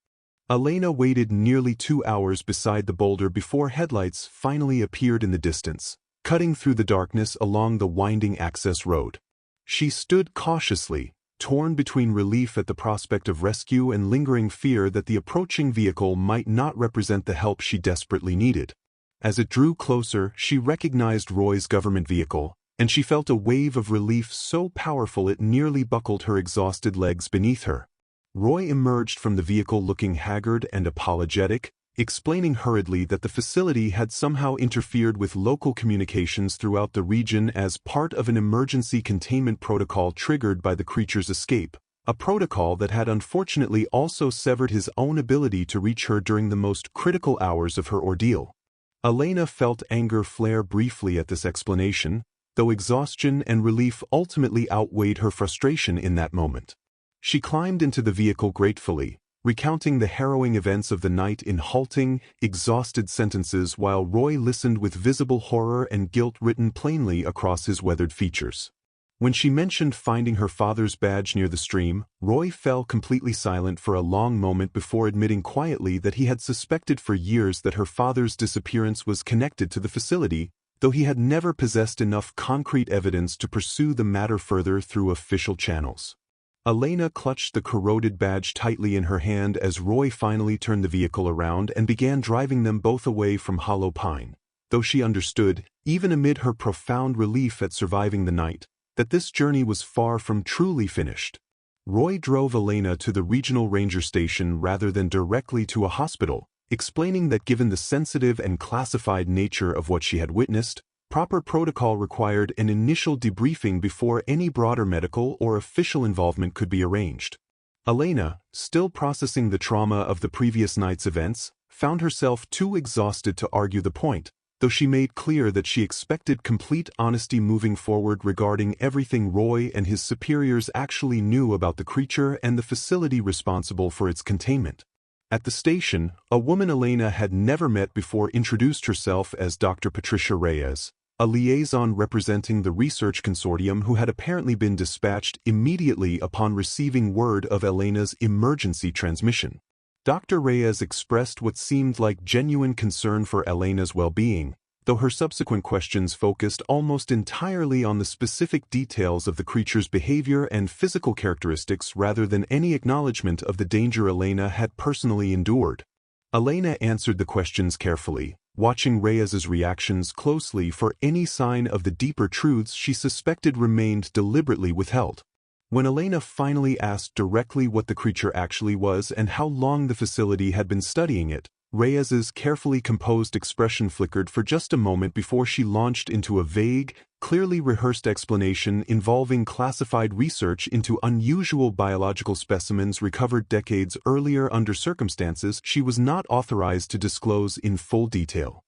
Elena waited nearly 2 hours beside the boulder before headlights finally appeared in the distance, cutting through the darkness along the winding access road. She stood cautiously, torn between relief at the prospect of rescue and lingering fear that the approaching vehicle might not represent the help she desperately needed. As it drew closer, she recognized Roy's government vehicle, and she felt a wave of relief so powerful it nearly buckled her exhausted legs beneath her. Roy emerged from the vehicle looking haggard and apologetic, explaining hurriedly that the facility had somehow interfered with local communications throughout the region as part of an emergency containment protocol triggered by the creature's escape, a protocol that had unfortunately also severed his own ability to reach her during the most critical hours of her ordeal. Elena felt anger flare briefly at this explanation, though exhaustion and relief ultimately outweighed her frustration in that moment. She climbed into the vehicle gratefully, recounting the harrowing events of the night in halting, exhausted sentences while Roy listened with visible horror and guilt written plainly across his weathered features. When she mentioned finding her father's badge near the stream, Roy fell completely silent for a long moment before admitting quietly that he had suspected for years that her father's disappearance was connected to the facility, though he had never possessed enough concrete evidence to pursue the matter further through official channels. Elena clutched the corroded badge tightly in her hand as Roy finally turned the vehicle around and began driving them both away from Hollow Pine, though she understood, even amid her profound relief at surviving the night, that this journey was far from truly finished. Roy drove Elena to the regional ranger station rather than directly to a hospital, explaining that given the sensitive and classified nature of what she had witnessed, proper protocol required an initial debriefing before any broader medical or official involvement could be arranged. Elena, still processing the trauma of the previous night's events, found herself too exhausted to argue the point, though she made clear that she expected complete honesty moving forward regarding everything Roy and his superiors actually knew about the creature and the facility responsible for its containment. At the station, a woman Elena had never met before introduced herself as Dr. Patricia Reyes, a liaison representing the research consortium who had apparently been dispatched immediately upon receiving word of Elena's emergency transmission. Dr. Reyes expressed what seemed like genuine concern for Elena's well-being, though her subsequent questions focused almost entirely on the specific details of the creature's behavior and physical characteristics rather than any acknowledgement of the danger Elena had personally endured. Elena answered the questions carefully, watching Reyes's reactions closely for any sign of the deeper truths she suspected remained deliberately withheld. When Elena finally asked directly what the creature actually was and how long the facility had been studying it, Reyes's carefully composed expression flickered for just a moment before she launched into a vague, clearly rehearsed explanation involving classified research into unusual biological specimens recovered decades earlier under circumstances she was not authorized to disclose in full detail.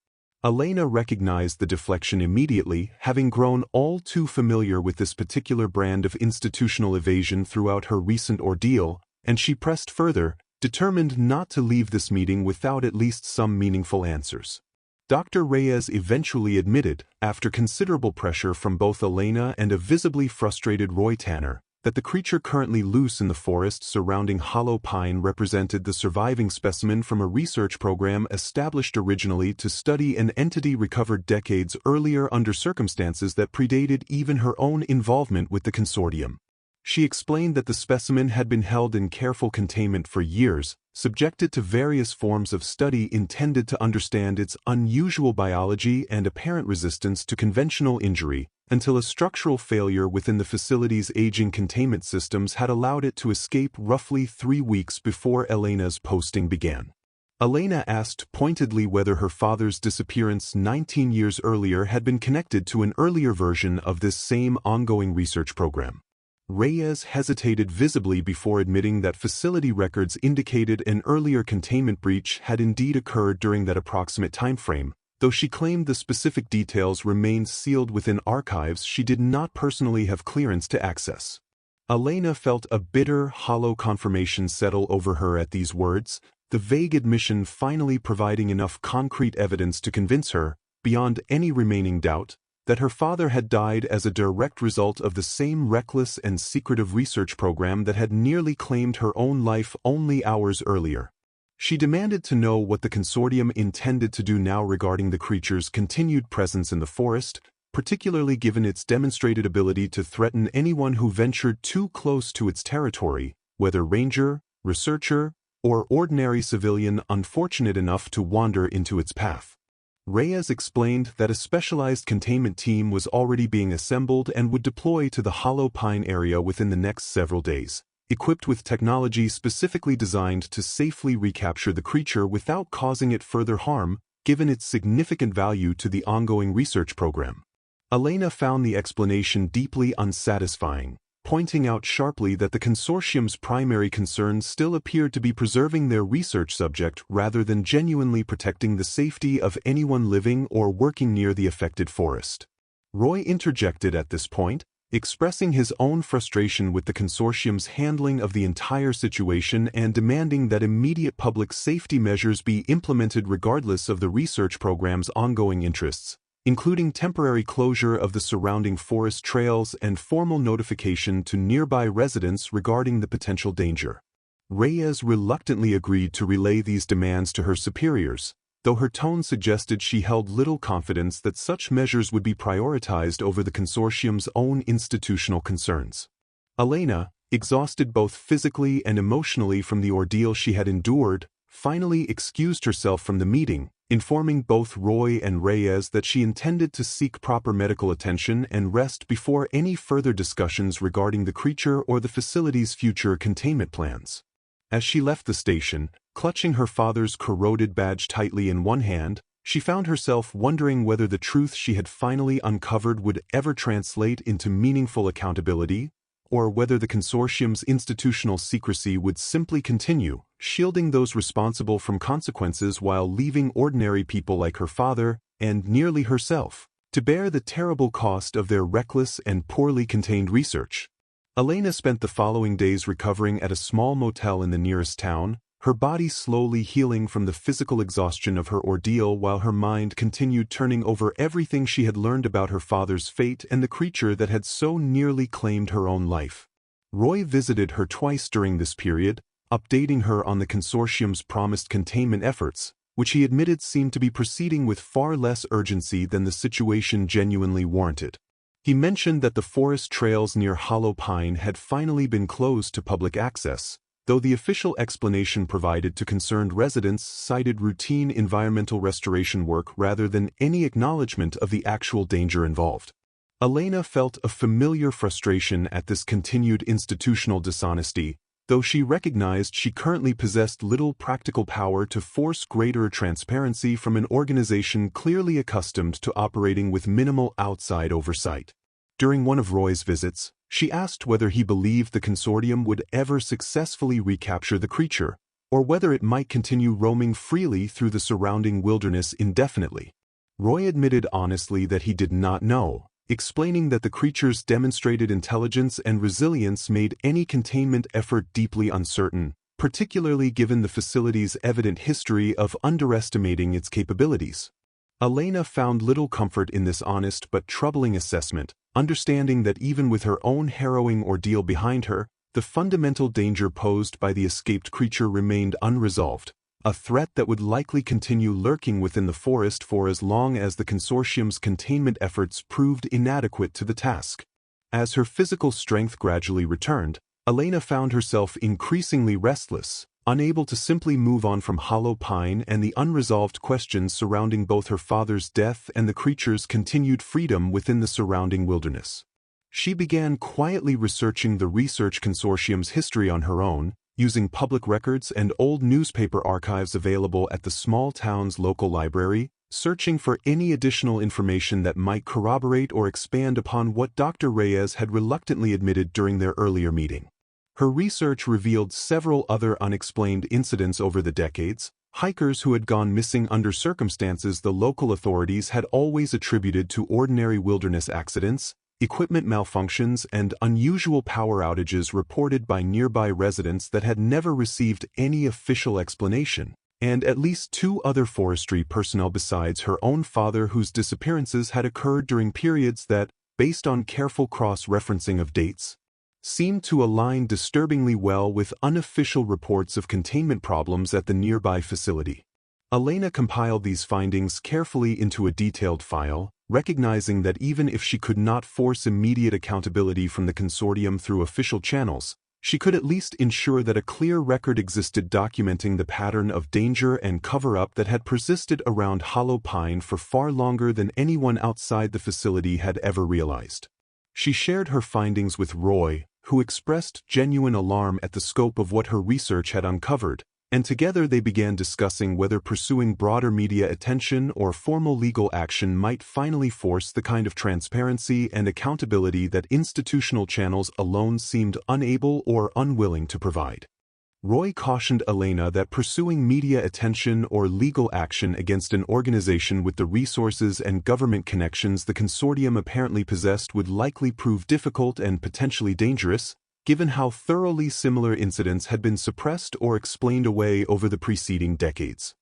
Elena recognized the deflection immediately, having grown all too familiar with this particular brand of institutional evasion throughout her recent ordeal, and she pressed further, determined not to leave this meeting without at least some meaningful answers. Dr. Reyes eventually admitted, after considerable pressure from both Elena and a visibly frustrated Roy Tanner, that the creature currently loose in the forest surrounding Hollow Pine represented the surviving specimen from a research program established originally to study an entity recovered decades earlier under circumstances that predated even her own involvement with the consortium. She explained that the specimen had been held in careful containment for years, subjected to various forms of study intended to understand its unusual biology and apparent resistance to conventional injury, until a structural failure within the facility's aging containment systems had allowed it to escape roughly 3 weeks before Elena's posting began. Elena asked pointedly whether her father's disappearance 19 years earlier had been connected to an earlier version of this same ongoing research program. Reyes hesitated visibly before admitting that facility records indicated an earlier containment breach had indeed occurred during that approximate timeframe, though she claimed the specific details remained sealed within archives she did not personally have clearance to access. Elena felt a bitter, hollow confirmation settle over her at these words, the vague admission finally providing enough concrete evidence to convince her, beyond any remaining doubt, that her father had died as a direct result of the same reckless and secretive research program that had nearly claimed her own life only hours earlier. She demanded to know what the consortium intended to do now regarding the creature's continued presence in the forest, particularly given its demonstrated ability to threaten anyone who ventured too close to its territory, whether ranger, researcher, or ordinary civilian unfortunate enough to wander into its path. Reyes explained that a specialized containment team was already being assembled and would deploy to the Hollow Pine area within the next several days, equipped with technology specifically designed to safely recapture the creature without causing it further harm, given its significant value to the ongoing research program. Elena found the explanation deeply unsatisfying, pointing out sharply that the consortium's primary concern still appeared to be preserving their research subject rather than genuinely protecting the safety of anyone living or working near the affected forest. Roy interjected at this point, expressing his own frustration with the consortium's handling of the entire situation and demanding that immediate public safety measures be implemented regardless of the research program's ongoing interests, including temporary closure of the surrounding forest trails and formal notification to nearby residents regarding the potential danger. Reyes reluctantly agreed to relay these demands to her superiors, though her tone suggested she held little confidence that such measures would be prioritized over the consortium's own institutional concerns. Elena, exhausted both physically and emotionally from the ordeal she had endured, finally excused herself from the meeting, informing both Roy and Reyes that she intended to seek proper medical attention and rest before any further discussions regarding the creature or the facility's future containment plans. As she left the station, clutching her father's corroded badge tightly in one hand, she found herself wondering whether the truth she had finally uncovered would ever translate into meaningful accountability, or whether the consortium's institutional secrecy would simply continue, shielding those responsible from consequences while leaving ordinary people like her father, and nearly herself, to bear the terrible cost of their reckless and poorly contained research. Elena spent the following days recovering at a small motel in the nearest town, her body slowly healing from the physical exhaustion of her ordeal while her mind continued turning over everything she had learned about her father's fate and the creature that had so nearly claimed her own life. Roy visited her twice during this period, updating her on the consortium's promised containment efforts, which he admitted seemed to be proceeding with far less urgency than the situation genuinely warranted. He mentioned that the forest trails near Hollow Pine had finally been closed to public access, though the official explanation provided to concerned residents cited routine environmental restoration work rather than any acknowledgement of the actual danger involved. Elena felt a familiar frustration at this continued institutional dishonesty, though she recognized she currently possessed little practical power to force greater transparency from an organization clearly accustomed to operating with minimal outside oversight. During one of Roy's visits, she asked whether he believed the consortium would ever successfully recapture the creature, or whether it might continue roaming freely through the surrounding wilderness indefinitely. Roy admitted honestly that he did not know, explaining that the creature's demonstrated intelligence and resilience made any containment effort deeply uncertain, particularly given the facility's evident history of underestimating its capabilities. Elena found little comfort in this honest but troubling assessment, understanding that even with her own harrowing ordeal behind her, the fundamental danger posed by the escaped creature remained unresolved, a threat that would likely continue lurking within the forest for as long as the consortium's containment efforts proved inadequate to the task. As her physical strength gradually returned, Elena found herself increasingly restless, unable to simply move on from Hollow Pine and the unresolved questions surrounding both her father's death and the creature's continued freedom within the surrounding wilderness. She began quietly researching the research consortium's history on her own, using public records and old newspaper archives available at the small town's local library, searching for any additional information that might corroborate or expand upon what Dr. Reyes had reluctantly admitted during their earlier meeting. Her research revealed several other unexplained incidents over the decades, hikers who had gone missing under circumstances the local authorities had always attributed to ordinary wilderness accidents, equipment malfunctions, and unusual power outages reported by nearby residents that had never received any official explanation, and at least 2 other forestry personnel besides her own father whose disappearances had occurred during periods that, based on careful cross-referencing of dates, seemed to align disturbingly well with unofficial reports of containment problems at the nearby facility. Elena compiled these findings carefully into a detailed file, recognizing that even if she could not force immediate accountability from the consortium through official channels, she could at least ensure that a clear record existed documenting the pattern of danger and cover-up that had persisted around Hollow Pine for far longer than anyone outside the facility had ever realized. She shared her findings with Roy, who expressed genuine alarm at the scope of what her research had uncovered, and together they began discussing whether pursuing broader media attention or formal legal action might finally force the kind of transparency and accountability that institutional channels alone seemed unable or unwilling to provide. Roy cautioned Elena that pursuing media attention or legal action against an organization with the resources and government connections the consortium apparently possessed would likely prove difficult and potentially dangerous, given how thoroughly similar incidents had been suppressed or explained away over the preceding decades.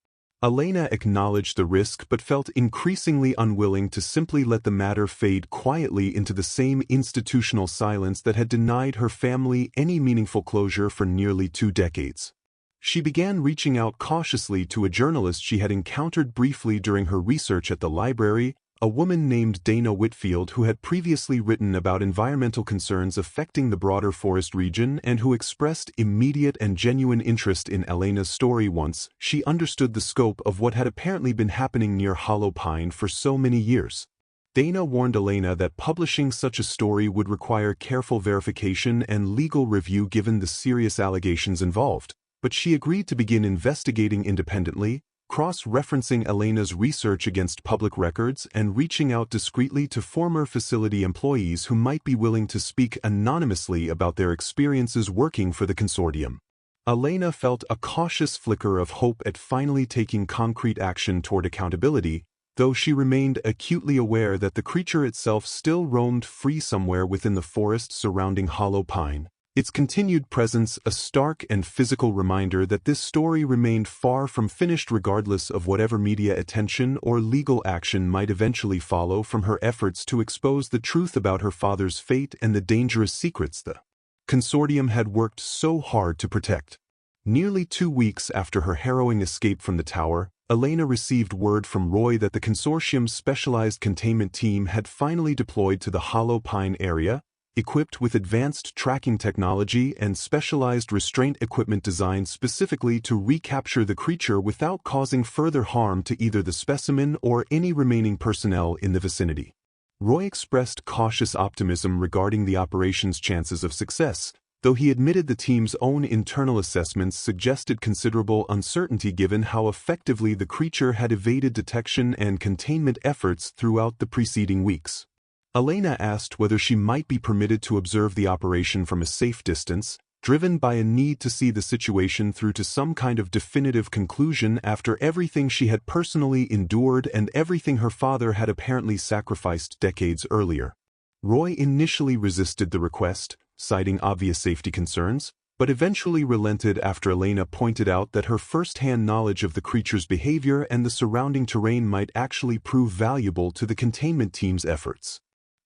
Elena acknowledged the risk but felt increasingly unwilling to simply let the matter fade quietly into the same institutional silence that had denied her family any meaningful closure for nearly 2 decades. She began reaching out cautiously to a journalist she had encountered briefly during her research at the library, a woman named Dana Whitfield who had previously written about environmental concerns affecting the broader forest region and who expressed immediate and genuine interest in Elena's story once she understood the scope of what had apparently been happening near Hollow Pine for so many years. Dana warned Elena that publishing such a story would require careful verification and legal review given the serious allegations involved, but she agreed to begin investigating independently, cross-referencing Elena's research against public records and reaching out discreetly to former facility employees who might be willing to speak anonymously about their experiences working for the consortium. Elena felt a cautious flicker of hope at finally taking concrete action toward accountability, though she remained acutely aware that the creature itself still roamed free somewhere within the forest surrounding Hollow Pine. Its continued presence a stark and physical reminder that this story remained far from finished regardless of whatever media attention or legal action might eventually follow from her efforts to expose the truth about her father's fate and the dangerous secrets the consortium had worked so hard to protect. Nearly 2 weeks after her harrowing escape from the tower, Elena received word from Roy that the consortium's specialized containment team had finally deployed to the Hollow Pine area, equipped with advanced tracking technology and specialized restraint equipment designed specifically to recapture the creature without causing further harm to either the specimen or any remaining personnel in the vicinity. Roy expressed cautious optimism regarding the operation's chances of success, though he admitted the team's own internal assessments suggested considerable uncertainty given how effectively the creature had evaded detection and containment efforts throughout the preceding weeks. Elena asked whether she might be permitted to observe the operation from a safe distance, driven by a need to see the situation through to some kind of definitive conclusion after everything she had personally endured and everything her father had apparently sacrificed decades earlier. Roy initially resisted the request, citing obvious safety concerns, but eventually relented after Elena pointed out that her first-hand knowledge of the creature's behavior and the surrounding terrain might actually prove valuable to the containment team's efforts.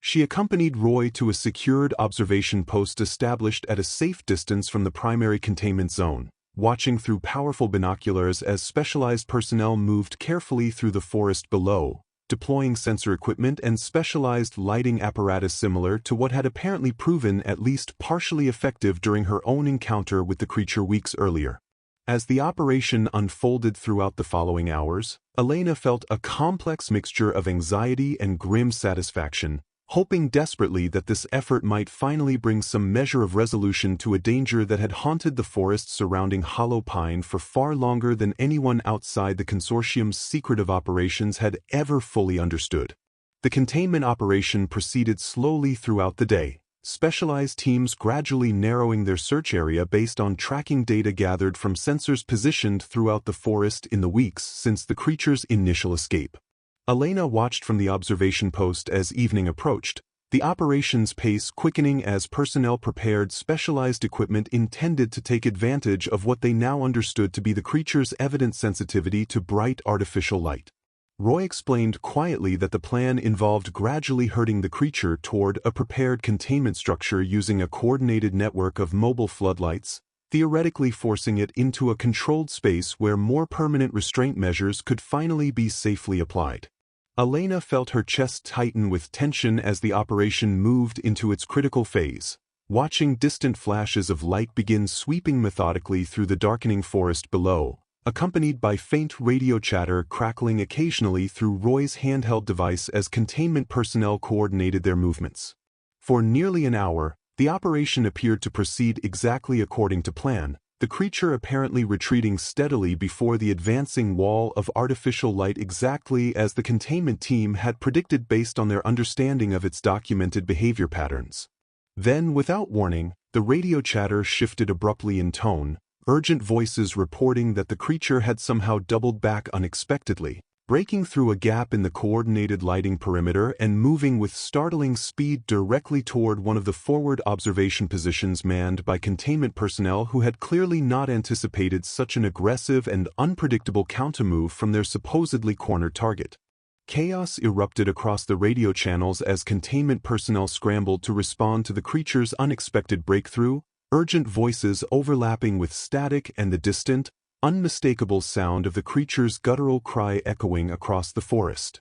She accompanied Roy to a secured observation post established at a safe distance from the primary containment zone, watching through powerful binoculars as specialized personnel moved carefully through the forest below, deploying sensor equipment and specialized lighting apparatus similar to what had apparently proven at least partially effective during her own encounter with the creature weeks earlier. As the operation unfolded throughout the following hours, Elena felt a complex mixture of anxiety and grim satisfaction, hoping desperately that this effort might finally bring some measure of resolution to a danger that had haunted the forest surrounding Hollow Pine for far longer than anyone outside the consortium's secretive operations had ever fully understood. The containment operation proceeded slowly throughout the day, specialized teams gradually narrowing their search area based on tracking data gathered from sensors positioned throughout the forest in the weeks since the creature's initial escape. Elena watched from the observation post as evening approached, the operation's pace quickening as personnel prepared specialized equipment intended to take advantage of what they now understood to be the creature's evident sensitivity to bright artificial light. Roy explained quietly that the plan involved gradually herding the creature toward a prepared containment structure using a coordinated network of mobile floodlights, theoretically forcing it into a controlled space where more permanent restraint measures could finally be safely applied. Elena felt her chest tighten with tension as the operation moved into its critical phase, watching distant flashes of light begin sweeping methodically through the darkening forest below, accompanied by faint radio chatter crackling occasionally through Roy's handheld device as containment personnel coordinated their movements. For nearly an hour, the operation appeared to proceed exactly according to plan, the creature apparently retreating steadily before the advancing wall of artificial light exactly as the containment team had predicted based on their understanding of its documented behavior patterns. Then, without warning, the radio chatter shifted abruptly in tone, urgent voices reporting that the creature had somehow doubled back unexpectedly, breaking through a gap in the coordinated lighting perimeter and moving with startling speed directly toward one of the forward observation positions manned by containment personnel who had clearly not anticipated such an aggressive and unpredictable countermove from their supposedly cornered target. Chaos erupted across the radio channels as containment personnel scrambled to respond to the creature's unexpected breakthrough, urgent voices overlapping with static and the distant, unmistakable sound of the creature's guttural cry echoing across the forest.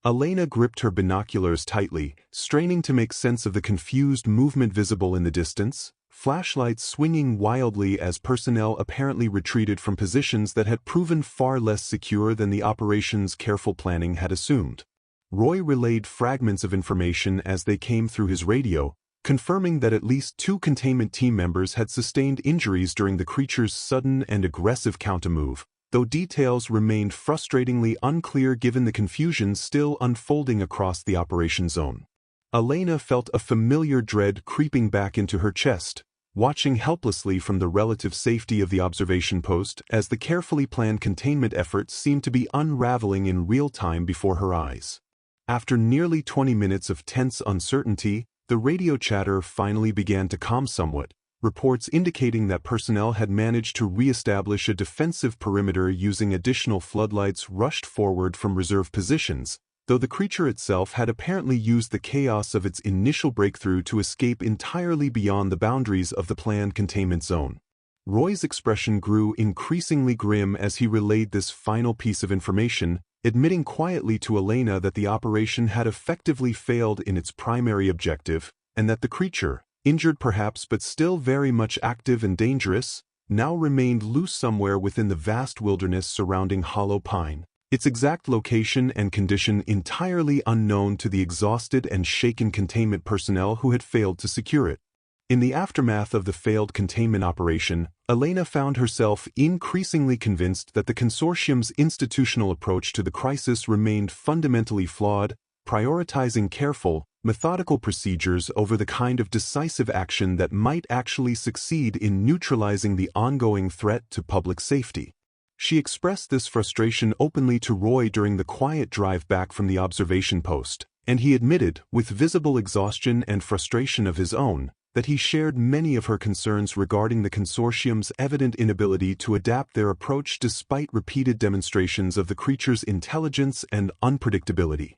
Elena gripped her binoculars tightly, straining to make sense of the confused movement visible in the distance, flashlights swinging wildly as personnel apparently retreated from positions that had proven far less secure than the operation's careful planning had assumed. Roy relayed fragments of information as they came through his radio, confirming that at least 2 containment team members had sustained injuries during the creature's sudden and aggressive countermove, though details remained frustratingly unclear given the confusion still unfolding across the operation zone. Elena felt a familiar dread creeping back into her chest, watching helplessly from the relative safety of the observation post as the carefully planned containment efforts seemed to be unraveling in real time before her eyes. After nearly 20 minutes of tense uncertainty, the radio chatter finally began to calm somewhat, reports indicating that personnel had managed to re-establish a defensive perimeter using additional floodlights rushed forward from reserve positions, though the creature itself had apparently used the chaos of its initial breakthrough to escape entirely beyond the boundaries of the planned containment zone. Roy's expression grew increasingly grim as he relayed this final piece of information, admitting quietly to Elena that the operation had effectively failed in its primary objective, and that the creature, injured perhaps but still very much active and dangerous, now remained loose somewhere within the vast wilderness surrounding Hollow Pine, its exact location and condition entirely unknown to the exhausted and shaken containment personnel who had failed to secure it. In the aftermath of the failed containment operation, Elena found herself increasingly convinced that the consortium's institutional approach to the crisis remained fundamentally flawed, prioritizing careful, methodical procedures over the kind of decisive action that might actually succeed in neutralizing the ongoing threat to public safety. She expressed this frustration openly to Roy during the quiet drive back from the observation post, and he admitted, with visible exhaustion and frustration of his own, that he shared many of her concerns regarding the consortium's evident inability to adapt their approach despite repeated demonstrations of the creature's intelligence and unpredictability.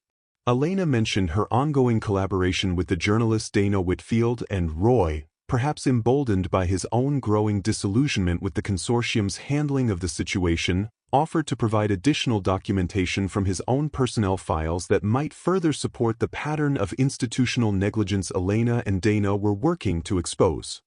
Elena mentioned her ongoing collaboration with the journalists Dana Whitfield and Roy, perhaps emboldened by his own growing disillusionment with the consortium's handling of the situation, offered to provide additional documentation from his own personnel files that might further support the pattern of institutional negligence Elena and Dana were working to expose.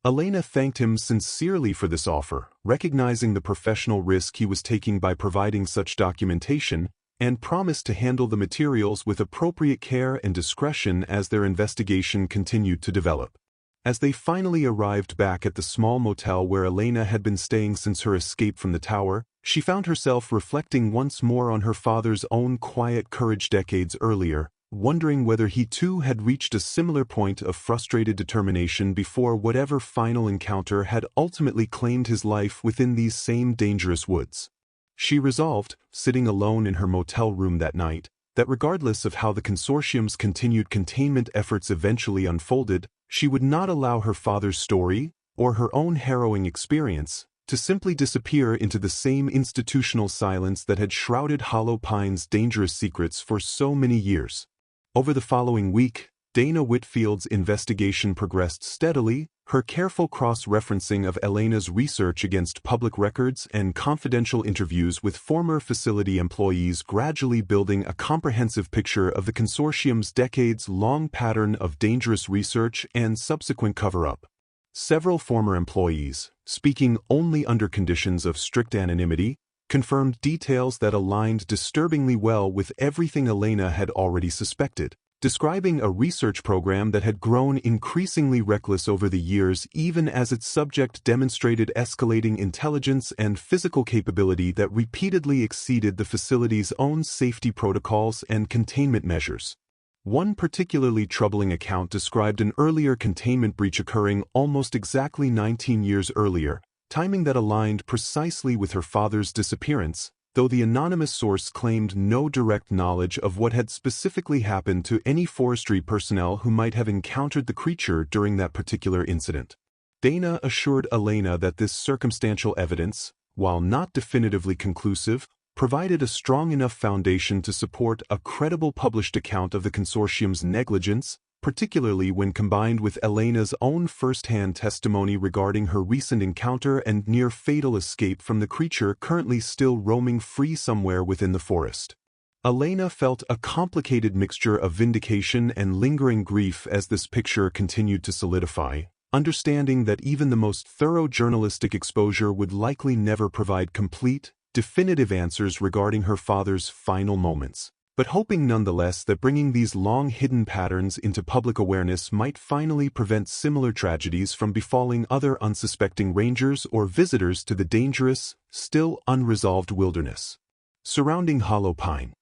Elena thanked him sincerely for this offer, recognizing the professional risk he was taking by providing such documentation, and promised to handle the materials with appropriate care and discretion as their investigation continued to develop. As they finally arrived back at the small motel where Elena had been staying since her escape from the tower, she found herself reflecting once more on her father's own quiet courage decades earlier, wondering whether he too had reached a similar point of frustrated determination before whatever final encounter had ultimately claimed his life within these same dangerous woods. She resolved, sitting alone in her motel room that night, that regardless of how the consortium's continued containment efforts eventually unfolded, she would not allow her father's story, or her own harrowing experience, to simply disappear into the same institutional silence that had shrouded Hollow Pine's dangerous secrets for so many years. Over the following week, Dana Whitfield's investigation progressed steadily, her careful cross-referencing of Elena's research against public records and confidential interviews with former facility employees gradually building a comprehensive picture of the consortium's decades-long pattern of dangerous research and subsequent cover-up. Several former employees, speaking only under conditions of strict anonymity, confirmed details that aligned disturbingly well with everything Elena had already suspected. describing a research program that had grown increasingly reckless over the years even as its subject demonstrated escalating intelligence and physical capability that repeatedly exceeded the facility's own safety protocols and containment measures. One particularly troubling account described an earlier containment breach occurring almost exactly 19 years earlier, timing that aligned precisely with her father's disappearance, though the anonymous source claimed no direct knowledge of what had specifically happened to any forestry personnel who might have encountered the creature during that particular incident. Dana assured Elena that this circumstantial evidence, while not definitively conclusive, provided a strong enough foundation to support a credible published account of the consortium's negligence, particularly when combined with Elena's own first-hand testimony regarding her recent encounter and near-fatal escape from the creature currently still roaming free somewhere within the forest. Elena felt a complicated mixture of vindication and lingering grief as this picture continued to solidify, understanding that even the most thorough journalistic exposure would likely never provide complete, definitive answers regarding her father's final moments, but hoping nonetheless that bringing these long-hidden patterns into public awareness might finally prevent similar tragedies from befalling other unsuspecting rangers or visitors to the dangerous, still unresolved wilderness surrounding Hollow Pine.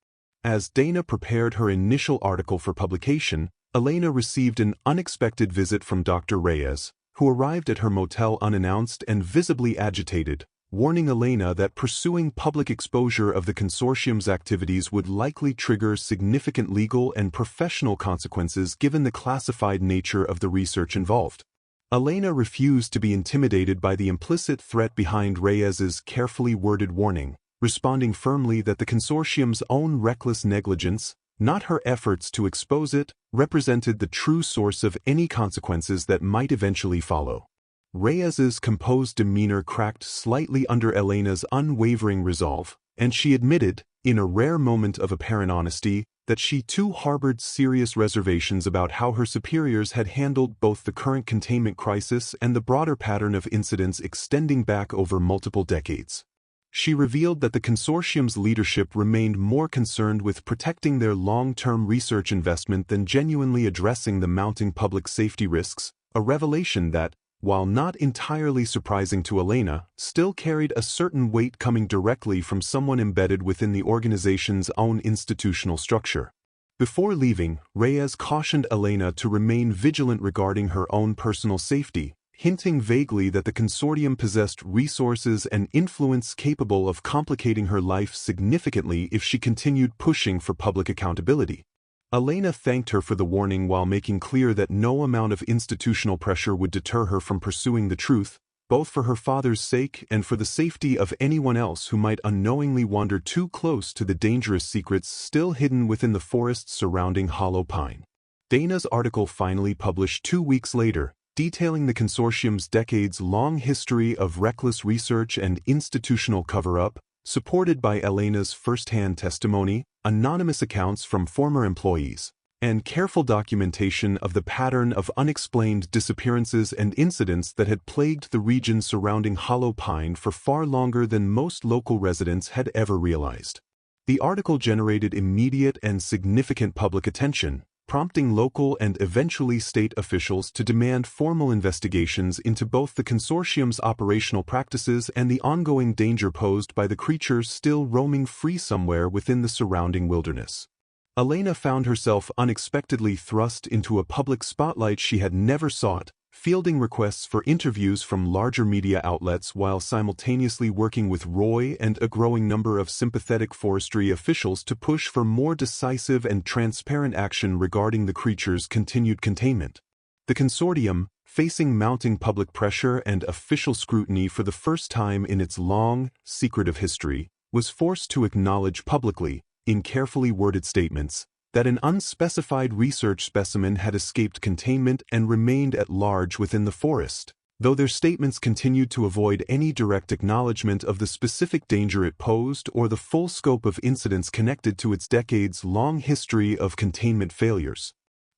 As Dana prepared her initial article for publication, Elena received an unexpected visit from Dr. Reyes, who arrived at her motel unannounced and visibly agitated, warning Elena that pursuing public exposure of the consortium's activities would likely trigger significant legal and professional consequences given the classified nature of the research involved. Elena refused to be intimidated by the implicit threat behind Reyes's carefully worded warning, responding firmly that the consortium's own reckless negligence, not her efforts to expose it, represented the true source of any consequences that might eventually follow. Reyes's composed demeanor cracked slightly under Elena's unwavering resolve, and she admitted, in a rare moment of apparent honesty, that she too harbored serious reservations about how her superiors had handled both the current containment crisis and the broader pattern of incidents extending back over multiple decades. She revealed that the consortium's leadership remained more concerned with protecting their long-term research investment than genuinely addressing the mounting public safety risks, a revelation that, while not entirely surprising to Elena, still carried a certain weight coming directly from someone embedded within the organization's own institutional structure. Before leaving, Reyes cautioned Elena to remain vigilant regarding her own personal safety, hinting vaguely that the consortium possessed resources and influence capable of complicating her life significantly if she continued pushing for public accountability. Elena thanked her for the warning while making clear that no amount of institutional pressure would deter her from pursuing the truth, both for her father's sake and for the safety of anyone else who might unknowingly wander too close to the dangerous secrets still hidden within the forests surrounding Hollow Pine. Dana's article finally published 2 weeks later, detailing the consortium's decades-long history of reckless research and institutional cover-up, supported by Elena's first-hand testimony, anonymous accounts from former employees, and careful documentation of the pattern of unexplained disappearances and incidents that had plagued the region surrounding Hollow Pine for far longer than most local residents had ever realized. The article generated immediate and significant public attention, prompting local and eventually state officials to demand formal investigations into both the consortium's operational practices and the ongoing danger posed by the creatures still roaming free somewhere within the surrounding wilderness. Elena found herself unexpectedly thrust into a public spotlight she had never sought, fielding requests for interviews from larger media outlets while simultaneously working with Roy and a growing number of sympathetic forestry officials to push for more decisive and transparent action regarding the creature's continued containment. The consortium, facing mounting public pressure and official scrutiny for the first time in its long, secretive history, was forced to acknowledge publicly, in carefully worded statements, that an unspecified research specimen had escaped containment and remained at large within the forest, though their statements continued to avoid any direct acknowledgement of the specific danger it posed or the full scope of incidents connected to its decades-long history of containment failures.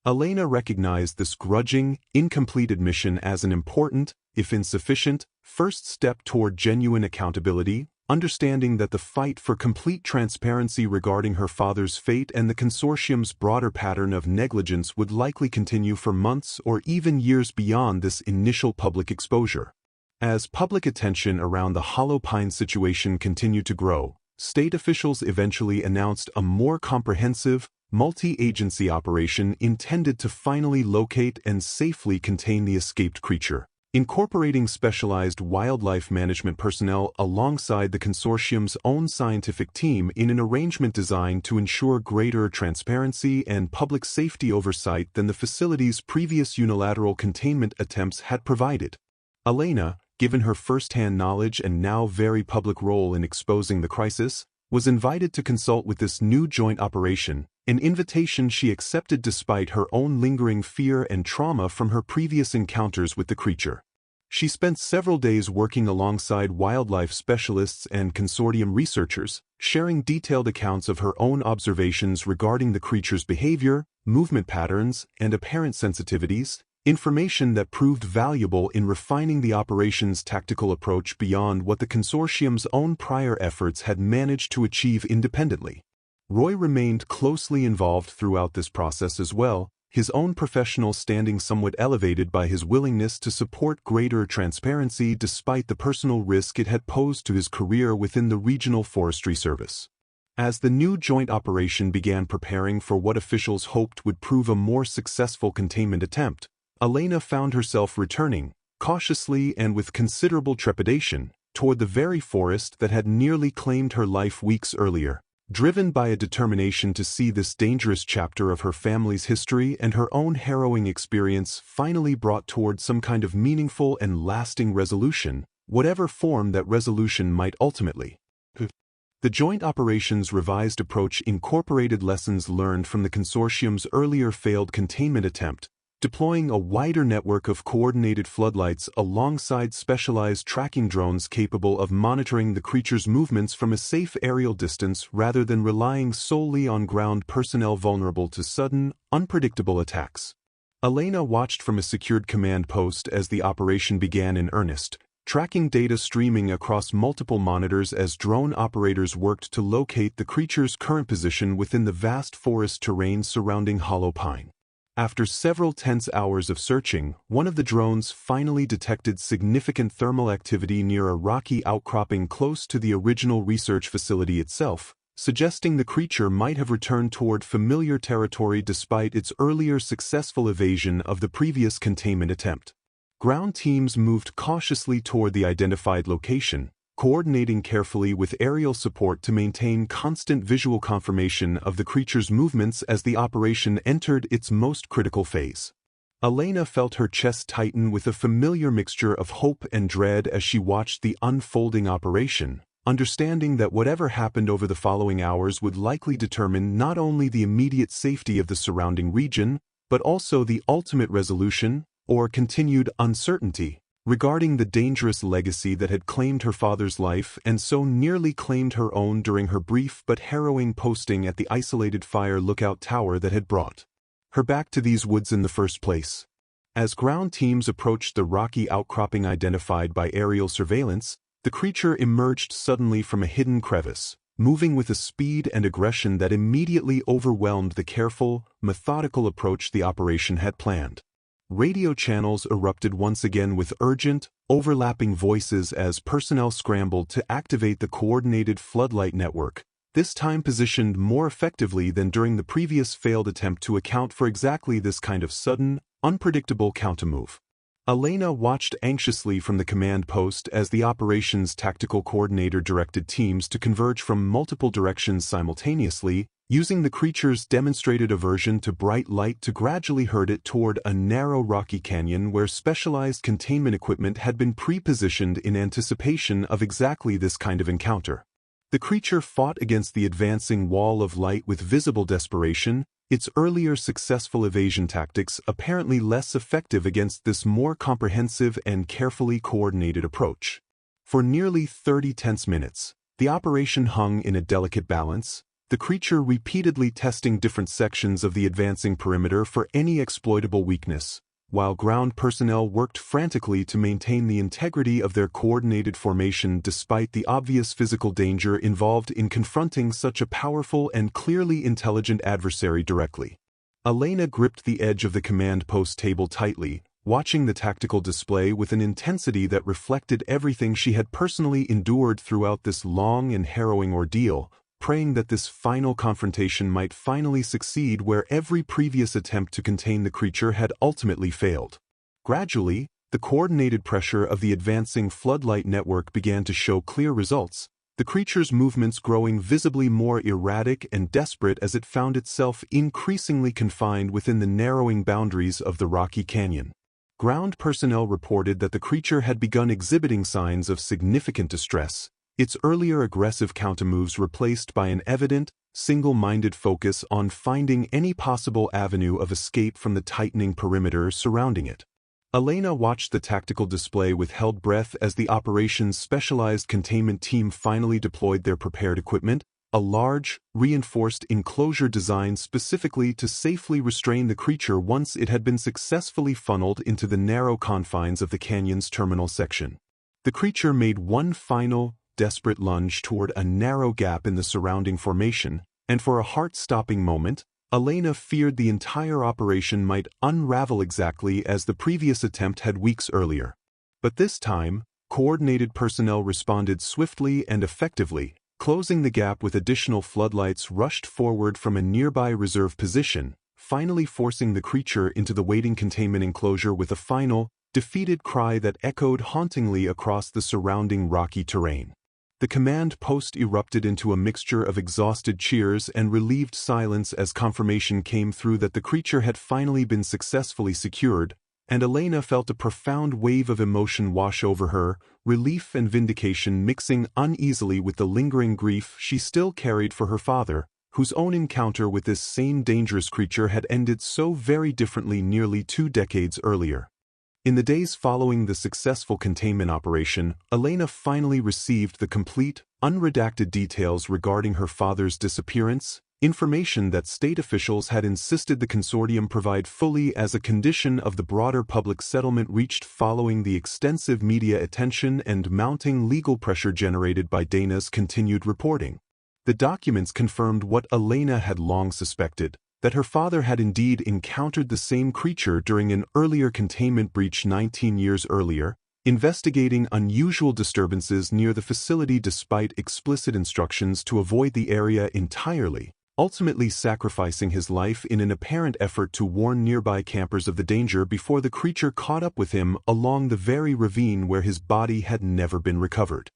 Elena recognized this grudging, incomplete admission as an important, if insufficient, first step toward genuine accountability, understanding that the fight for complete transparency regarding her father's fate and the consortium's broader pattern of negligence would likely continue for months or even years beyond this initial public exposure. As public attention around the Hollow Pine situation continued to grow, state officials eventually announced a more comprehensive, multi-agency operation intended to finally locate and safely contain the escaped creature, incorporating specialized wildlife management personnel alongside the consortium's own scientific team in an arrangement designed to ensure greater transparency and public safety oversight than the facility's previous unilateral containment attempts had provided. Elena, given her first-hand knowledge and now very public role in exposing the crisis, was invited to consult with this new joint operation, an invitation she accepted despite her own lingering fear and trauma from her previous encounters with the creature. She spent several days working alongside wildlife specialists and consortium researchers, sharing detailed accounts of her own observations regarding the creature's behavior, movement patterns, and apparent sensitivities, information that proved valuable in refining the operation's tactical approach beyond what the consortium's own prior efforts had managed to achieve independently. Roy remained closely involved throughout this process as well, his own professional standing somewhat elevated by his willingness to support greater transparency despite the personal risk it had posed to his career within the Regional Forestry Service. As the new joint operation began preparing for what officials hoped would prove a more successful containment attempt, Elena found herself returning, cautiously and with considerable trepidation, toward the very forest that had nearly claimed her life weeks earlier. Driven by a determination to see this dangerous chapter of her family's history and her own harrowing experience finally brought toward some kind of meaningful and lasting resolution, whatever form that resolution might ultimately. The joint operations revised approach incorporated lessons learned from the consortium's earlier failed containment attempt, deploying a wider network of coordinated floodlights alongside specialized tracking drones capable of monitoring the creature's movements from a safe aerial distance rather than relying solely on ground personnel vulnerable to sudden, unpredictable attacks. Elena watched from a secured command post as the operation began in earnest, tracking data streaming across multiple monitors as drone operators worked to locate the creature's current position within the vast forest terrain surrounding Hollow Pine. After several tense hours of searching, one of the drones finally detected significant thermal activity near a rocky outcropping close to the original research facility itself, suggesting the creature might have returned toward familiar territory despite its earlier successful evasion of the previous containment attempt. Ground teams moved cautiously toward the identified location, coordinating carefully with aerial support to maintain constant visual confirmation of the creature's movements as the operation entered its most critical phase. Elena felt her chest tighten with a familiar mixture of hope and dread as she watched the unfolding operation, understanding that whatever happened over the following hours would likely determine not only the immediate safety of the surrounding region, but also the ultimate resolution, or continued uncertainty, regarding the dangerous legacy that had claimed her father's life and so nearly claimed her own during her brief but harrowing posting at the isolated fire lookout tower that had brought her back to these woods in the first place. As ground teams approached the rocky outcropping identified by aerial surveillance, the creature emerged suddenly from a hidden crevice, moving with a speed and aggression that immediately overwhelmed the careful, methodical approach the operation had planned. Radio channels erupted once again with urgent, overlapping voices as personnel scrambled to activate the coordinated floodlight network, this time positioned more effectively than during the previous failed attempt to account for exactly this kind of sudden, unpredictable countermove. Elena watched anxiously from the command post as the operations tactical coordinator directed teams to converge from multiple directions simultaneously, using the creature's demonstrated aversion to bright light to gradually herd it toward a narrow rocky canyon where specialized containment equipment had been pre-positioned in anticipation of exactly this kind of encounter. The creature fought against the advancing wall of light with visible desperation, its earlier successful evasion tactics apparently less effective against this more comprehensive and carefully coordinated approach. For nearly 30 tense minutes, the operation hung in a delicate balance, the creature repeatedly testing different sections of the advancing perimeter for any exploitable weakness, while ground personnel worked frantically to maintain the integrity of their coordinated formation despite the obvious physical danger involved in confronting such a powerful and clearly intelligent adversary directly. Elena gripped the edge of the command post table tightly, watching the tactical display with an intensity that reflected everything she had personally endured throughout this long and harrowing ordeal, praying that this final confrontation might finally succeed where every previous attempt to contain the creature had ultimately failed. Gradually, the coordinated pressure of the advancing floodlight network began to show clear results, the creature's movements growing visibly more erratic and desperate as it found itself increasingly confined within the narrowing boundaries of the rocky canyon. Ground personnel reported that the creature had begun exhibiting signs of significant distress, its earlier aggressive countermoves replaced by an evident, single-minded focus on finding any possible avenue of escape from the tightening perimeter surrounding it. Elena watched the tactical display with held breath as the operation's specialized containment team finally deployed their prepared equipment, a large, reinforced enclosure designed specifically to safely restrain the creature once it had been successfully funneled into the narrow confines of the canyon's terminal section. The creature made one final, desperate lunge toward a narrow gap in the surrounding formation, and for a heart-stopping moment, Elena feared the entire operation might unravel exactly as the previous attempt had weeks earlier. But this time, coordinated personnel responded swiftly and effectively, closing the gap with additional floodlights rushed forward from a nearby reserve position, finally forcing the creature into the waiting containment enclosure with a final, defeated cry that echoed hauntingly across the surrounding rocky terrain. The command post erupted into a mixture of exhausted cheers and relieved silence as confirmation came through that the creature had finally been successfully secured, and Elena felt a profound wave of emotion wash over her, relief and vindication mixing uneasily with the lingering grief she still carried for her father, whose own encounter with this same dangerous creature had ended so very differently nearly 2 decades earlier. In the days following the successful containment operation, Elena finally received the complete, unredacted details regarding her father's disappearance, information that state officials had insisted the consortium provide fully as a condition of the broader public settlement reached following the extensive media attention and mounting legal pressure generated by Dana's continued reporting. The documents confirmed what Elena had long suspected, that her father had indeed encountered the same creature during an earlier containment breach 19 years earlier, investigating unusual disturbances near the facility despite explicit instructions to avoid the area entirely, ultimately sacrificing his life in an apparent effort to warn nearby campers of the danger before the creature caught up with him along the very ravine where his body had never been recovered.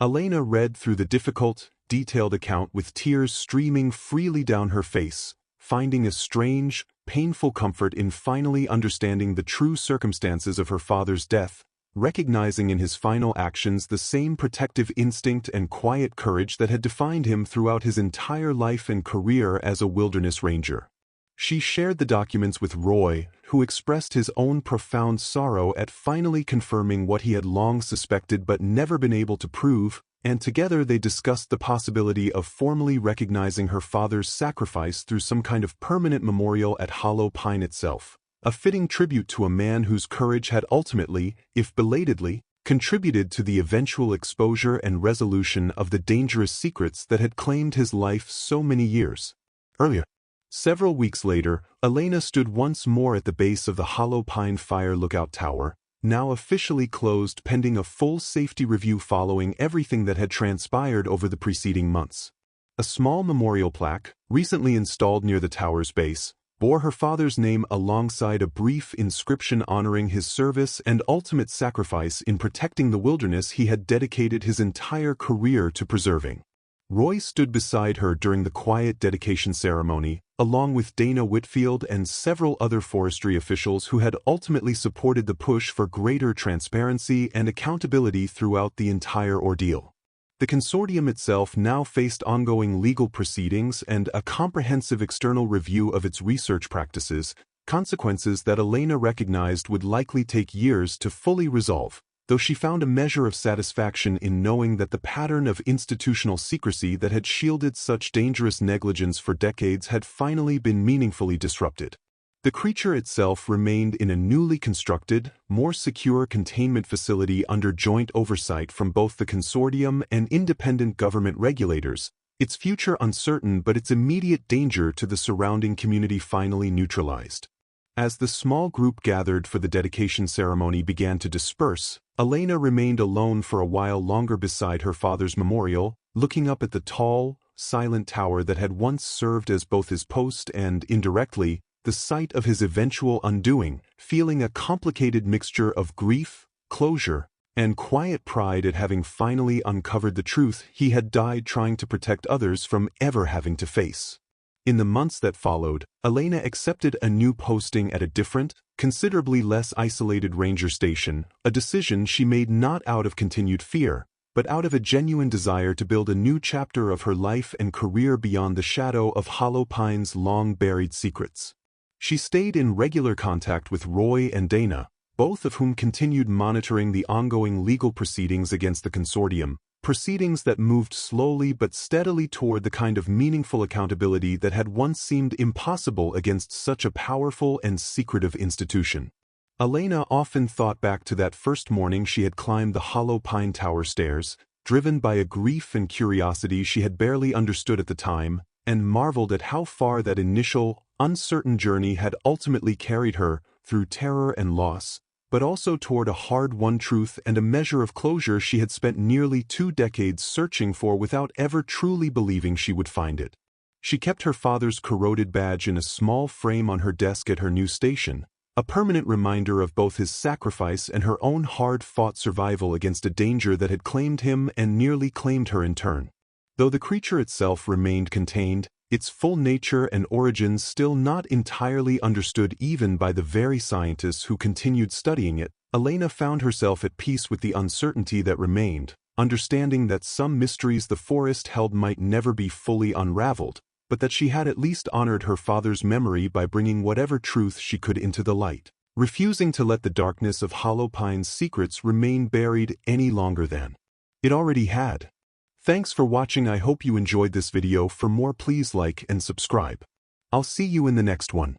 Elena read through the difficult, detailed account with tears streaming freely down her face, finding a strange, painful comfort in finally understanding the true circumstances of her father's death, recognizing in his final actions the same protective instinct and quiet courage that had defined him throughout his entire life and career as a wilderness ranger. She shared the documents with Roy, who expressed his own profound sorrow at finally confirming what he had long suspected but never been able to prove, and together they discussed the possibility of formally recognizing her father's sacrifice through some kind of permanent memorial at Hollow Pine itself, a fitting tribute to a man whose courage had ultimately, if belatedly, contributed to the eventual exposure and resolution of the dangerous secrets that had claimed his life so many years earlier. Several weeks later, Elena stood once more at the base of the Hollow Pine Fire Lookout Tower, now officially closed pending a full safety review following everything that had transpired over the preceding months. A small memorial plaque, recently installed near the tower's base, bore her father's name alongside a brief inscription honoring his service and ultimate sacrifice in protecting the wilderness he had dedicated his entire career to preserving. Roy stood beside her during the quiet dedication ceremony, along with Dana Whitfield and several other forestry officials who had ultimately supported the push for greater transparency and accountability throughout the entire ordeal. The consortium itself now faced ongoing legal proceedings and a comprehensive external review of its research practices, consequences that Elena recognized would likely take years to fully resolve, though she found a measure of satisfaction in knowing that the pattern of institutional secrecy that had shielded such dangerous negligence for decades had finally been meaningfully disrupted. The creature itself remained in a newly constructed, more secure containment facility under joint oversight from both the consortium and independent government regulators, its future uncertain but its immediate danger to the surrounding community finally neutralized. As the small group gathered for the dedication ceremony began to disperse, Elena remained alone for a while longer beside her father's memorial, looking up at the tall, silent tower that had once served as both his post and, indirectly, the site of his eventual undoing, feeling a complicated mixture of grief, closure, and quiet pride at having finally uncovered the truth he had died trying to protect others from ever having to face. In the months that followed, Elena accepted a new posting at a different, considerably less isolated ranger station, a decision she made not out of continued fear, but out of a genuine desire to build a new chapter of her life and career beyond the shadow of Hollow Pine's long-buried secrets. She stayed in regular contact with Roy and Dana, both of whom continued monitoring the ongoing legal proceedings against the consortium, proceedings that moved slowly but steadily toward the kind of meaningful accountability that had once seemed impossible against such a powerful and secretive institution. Elena often thought back to that first morning she had climbed the Hollow Pine Tower stairs, driven by a grief and curiosity she had barely understood at the time, and marveled at how far that initial, uncertain journey had ultimately carried her, through terror and loss, but also toward a hard-won truth and a measure of closure she had spent nearly 2 decades searching for without ever truly believing she would find it. She kept her father's corroded badge in a small frame on her desk at her new station, a permanent reminder of both his sacrifice and her own hard-fought survival against a danger that had claimed him and nearly claimed her in turn. Though the creature itself remained contained, its full nature and origins still not entirely understood even by the very scientists who continued studying it, Elena found herself at peace with the uncertainty that remained, understanding that some mysteries the forest held might never be fully unraveled, but that she had at least honored her father's memory by bringing whatever truth she could into the light, refusing to let the darkness of Hollow Pine's secrets remain buried any longer than it already had. Thanks for watching. I hope you enjoyed this video. For more, please like and subscribe. I'll see you in the next one.